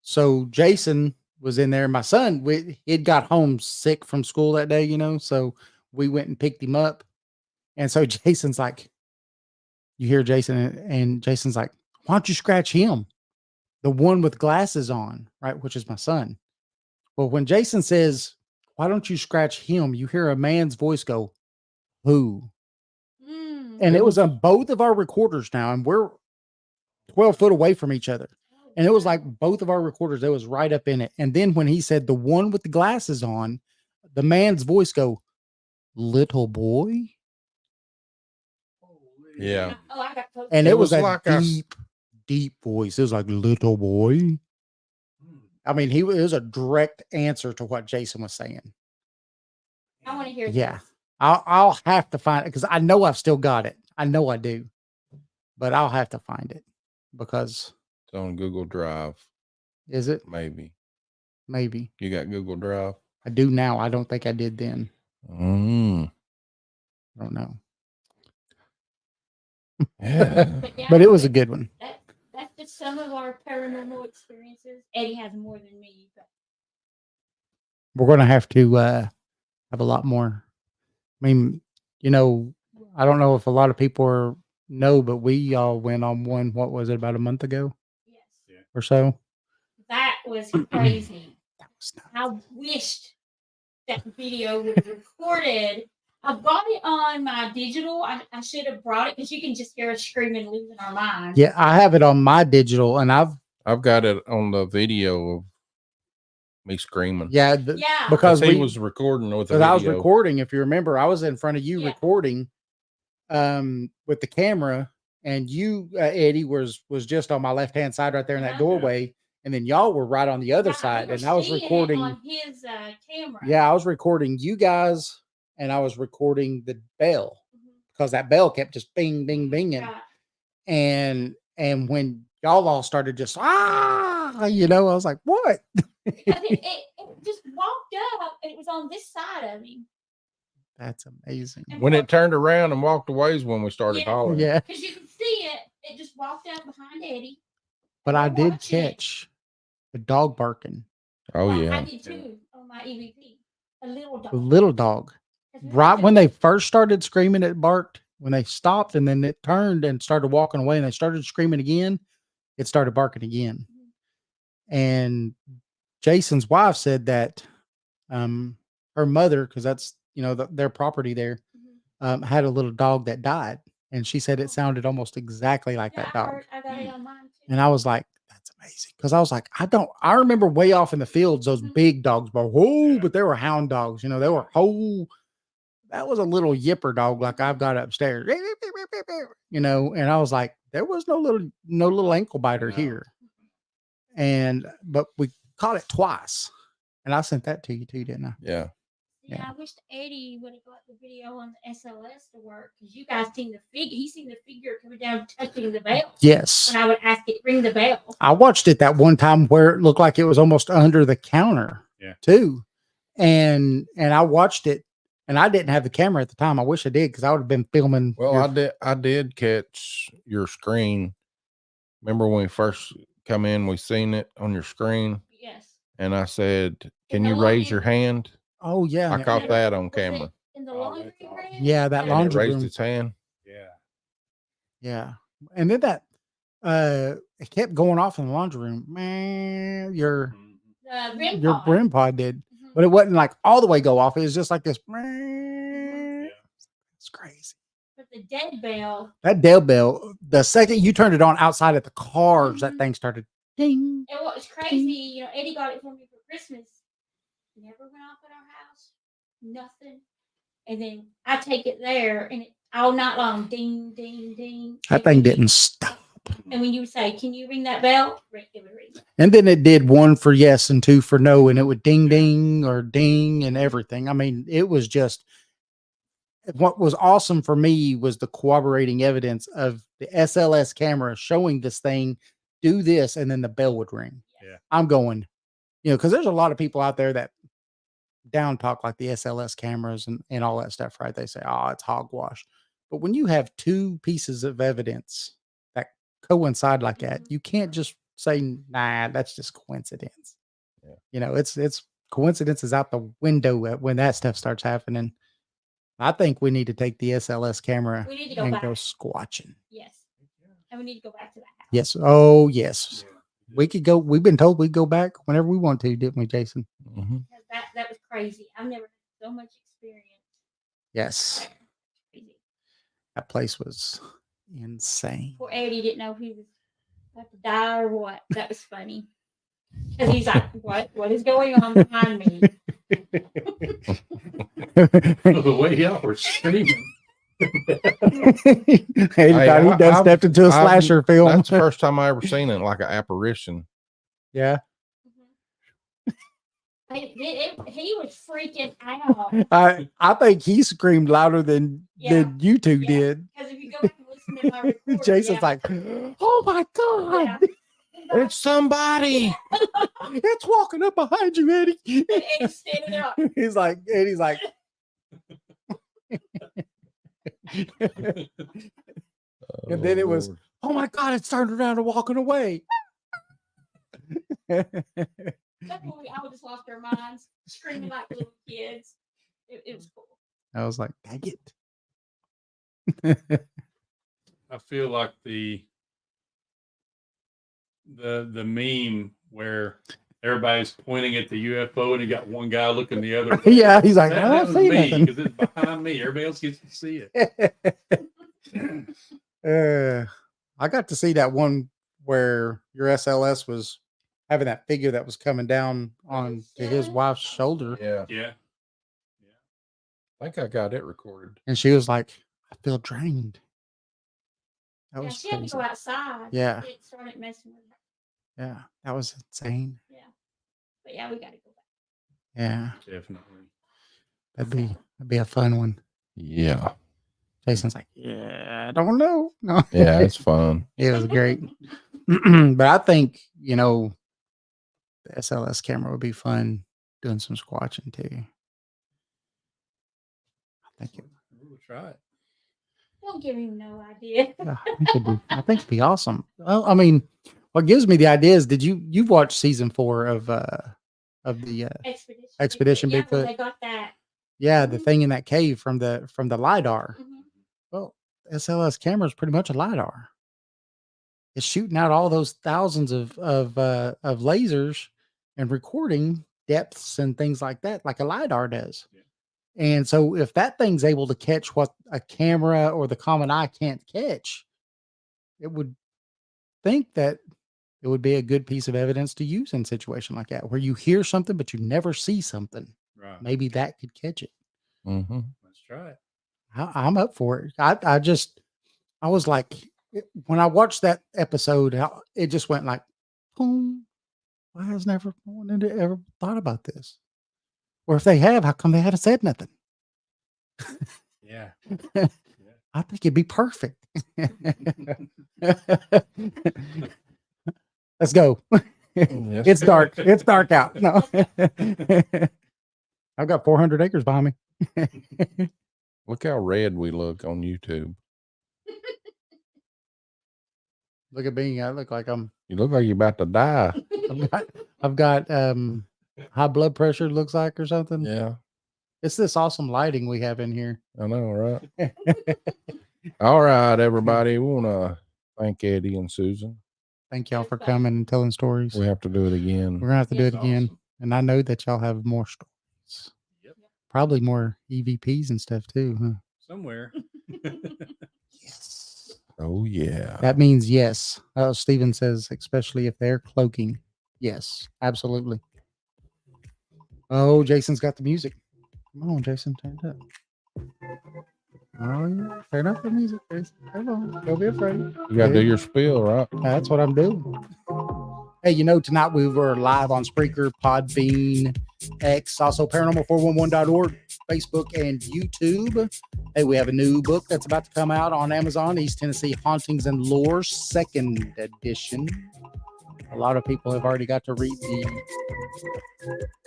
so Jason was in there. My son, he'd got home sick from school that day, so we went and picked him up. And so Jason's like, you hear Jason, and Jason's like, why don't you scratch him? The one with glasses on, right? Which is my son. Well, when Jason says, why don't you scratch him? You hear a man's voice go, who? And it was on both of our recorders now, and we're 12 foot away from each other. And it was like both of our recorders, it was right up in it. And then when he said the one with the glasses on, the man's voice go, little boy. Yeah. And it was like a deep voice. It was like, little boy. I mean, it was a direct answer to what Jason was saying. I want to hear this. I'll have to find it because I know I've still got it. I know I do. But I'll have to find it because it's on Google Drive. Is it? Maybe. You got Google Drive? I do now. I don't think I did then. I don't know. Yeah. But it was a good one. That's just some of our paranormal experiences. Eddie has more than me. But we're going to have to have a lot more. I mean, I don't know if a lot of people know, but we all went on one, what was it, about a month ago? Yes. Or so? That was crazy. That was nuts. I wished that video was recorded. I brought it on my digital. I should have brought it because you can just hear us screaming, losing our minds. Yeah, I have it on my digital, and I've got it on the video of me screaming. Yeah, because he was recording with the video. I was recording. If you remember, I was in front of you recording, with the camera, and you, Eddie, was just on my left hand side right there in that doorway, and then y'all were right on the other side, and I was recording on his camera. Yeah, I was recording you guys. And I was recording the bell because that bell kept just bing, bing, binging. And when y'all all started just, I was like, what? it just walked up and it was on this side of him. That's amazing. And when it turned around and walked away is when we started hollering. Yeah. Because you can see it. It just walked up behind Eddie. But I did catch the dog barking. Oh, yeah. I did too on my EVP. A little The dog. little dog. 'Cause we Right had when to- they first started screaming, it barked. When they stopped and then it turned and started walking away and they started screaming again, it started barking again. And Jason's wife said that her mother, because that's their property there, had a little dog that died, and she said it sounded almost exactly like Yeah, that dog. I got it on mine too. And I was like, that's amazing. Because I was like, I remember way off in the fields, those big dogs, but they were hound dogs. They were that was a little yipper dog like I've got upstairs. And I was like, there was no little ankle biter here. But we caught it twice. And I sent that to you too, didn't I? Yeah. Yeah, I wish Eddie would have got the video on the SLS to work because you guys seen the figure. He seen the figure coming down touching the bell. Yes. When I would ask it, ring the bell. I watched it that one time where it looked like it was almost under the counter too. And I watched it and I didn't have the camera at the time. I wish I did because I would have been filming. Well, I did catch your screen. Remember when we first come in, we seen it on your screen. Yes. And I said, can you raise your hand? Oh yeah. I caught that on camera. In the laundry room? Yeah, that And it laundry raised room. its hand. Yeah. And then that it kept going off in the laundry room. Man, your brim pod did. But it wasn't like all the way go off. It was just like this. It's crazy. But the dead bell. That dead bell, the second you turned it on outside at the cars, that thing started ding. And what was crazy, Eddie got it for me for Christmas. Never went off at our house. Nothing. And then I take it there and it all night long, ding, ding, ding. That thing didn't stop. And when you would say, can you ring that bell? It would ring. And then it did 1 for yes and 2 for no, and it would ding, ding, or ding and everything. I mean, it was just what was awesome for me was the corroborating evidence of the SLS camera showing this thing do this, and then the bell would ring. Yeah. I'm going, because there's a lot of people out there that down talk like the SLS cameras and all that stuff, right? They say, oh, it's hogwash. But when you have 2 pieces of evidence that coincide like that, you can't just say, nah, that's just coincidence. Yeah. It's coincidences out the window when that stuff starts happening. I think we need to take the SLS camera and go squatching. Yes. And we need to go back to that house. Yes. Oh, yes. We could go. We've been told we'd go back whenever we want to, didn't we, Jason? Mm-hmm. That was crazy. I've never had so much experience. Yes. Crazy. That place was insane. Poor Eddie didn't know if he was about to die or what. That was funny. Because he's like, what is going on behind me? The way y'all were screaming. He done stepped into a slasher film. That's the first time I ever seen it, like an apparition. Yeah. He was freaking out. I think he screamed louder than you two did. Because if you go back and listen to my recording, Jason's like, oh my God. It's somebody. It's walking up behind you, Eddie. And Eddie's standing there like, Eddie's like. And then it was, oh my God, it's turned around and walking away. that's when we all just lost our minds, screaming like little kids. It was cool. I was like, dang it. I feel like the meme where everybody's pointing at the UFO and you got one guy looking the other way. Yeah, he's like, I that don't was see me nothing. because it's behind me. Everybody else gets to see it. I got to see that one where your SLS was having that figure that was coming down on to his wife's shoulder. Yeah. I think I got it recorded. And she was like, I feel drained. That was She had to go crazy. outside. Yeah. It started messing with her. Yeah, that was insane. Yeah. But yeah, we got to go back. Yeah, Definitely. that'd be a fun one. Yeah. Jason's like, yeah, I don't know. No. Yeah, it's fun. It was great. But I think, the SLS camera would be fun doing some squatching too. We'll try it. Don't give him no idea. I think it'd be awesome. Well, I mean, what gives me the idea is you've watched season 4 of of the Expedition Bigfoot. Yeah, they got that. Yeah, the thing in that cave from the LiDAR. Mhm. Well, SLS camera is pretty much a LiDAR. It's shooting out all those thousands of lasers and recording depths and things like that, like a LiDAR does. Yeah. And so if that thing's able to catch what a camera or the common eye can't catch, it would think that it would be a good piece of evidence to use in a situation like that, where you hear something, but you never see something. Right. Maybe that could catch it. Mm-hmm. Let's try it. I'm up for it. I was like, when I watched that episode, it just went like, boom. Why has never one ever thought about this? Or if they have, how come they haven't said nothing? Yeah. I think it'd be perfect. Let's go. Yes. It's dark. It's dark out. No. I've got 400 acres behind me. Look how red we look on YouTube. Look at me. I look like You look like you're about to die. I've got high blood pressure, looks like, or something. Yeah, It's this awesome lighting we have in here. I know, right? All right, everybody. We want to thank Eddie and Susan. Thank y'all for coming and telling stories. We have to do it again. We're gonna have to do it Yes, again. awesome. And I know that y'all have more stories. Yep. Probably more EVPs and stuff too, huh? Somewhere. Yes. Oh, yeah. That means yes. Steven says, especially if they're cloaking. Yes, absolutely. Oh, Jason's got the music. Come on, Jason, turn it up. Oh, yeah. Turn up the music, Jason. Come on. Don't be afraid. You got to do your spiel, right? That's what I'm doing. Hey, tonight we were live on Spreaker, Podbean, X, also paranormal411.org, Facebook, and YouTube. Hey, we have a new book that's about to come out on Amazon, East Tennessee Hauntings and Lore, 2nd edition. A lot of people have already got to read the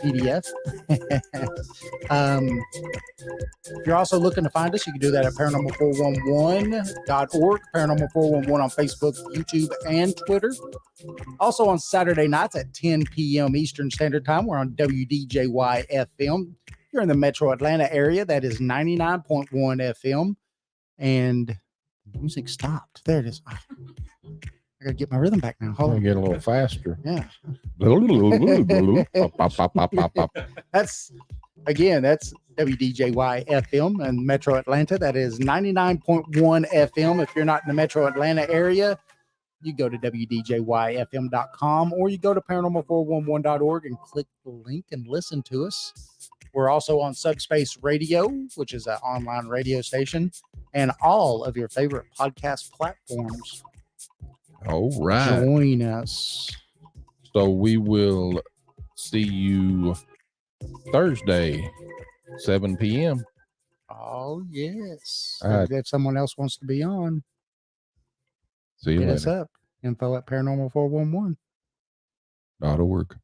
PDF. If you're also looking to find us, you can do that at paranormal411.org, paranormal411 on Facebook, YouTube, and Twitter. Also on Saturday nights at 10 p.m. Eastern Standard Time, we're on WDJY FM. If you're in the metro Atlanta area, that is 99.1 FM. And the music stopped. There it is. I got to get my rhythm back now. Hold on. Get a little faster. Yeah. That's WDJY FM and Metro Atlanta. That is 99.1 FM. If you're not in the Metro Atlanta area, you go to WDJYFM.com or you go to paranormal411.org and click the link and listen to us. We're also on Subspace Radio, which is an online radio station, and all of your favorite podcast platforms. All right. Join us. So we will see you Thursday, 7 p.m. Oh, yes. All right. If someone else wants to be on, See you hit later. us up. Info at paranormal411.org.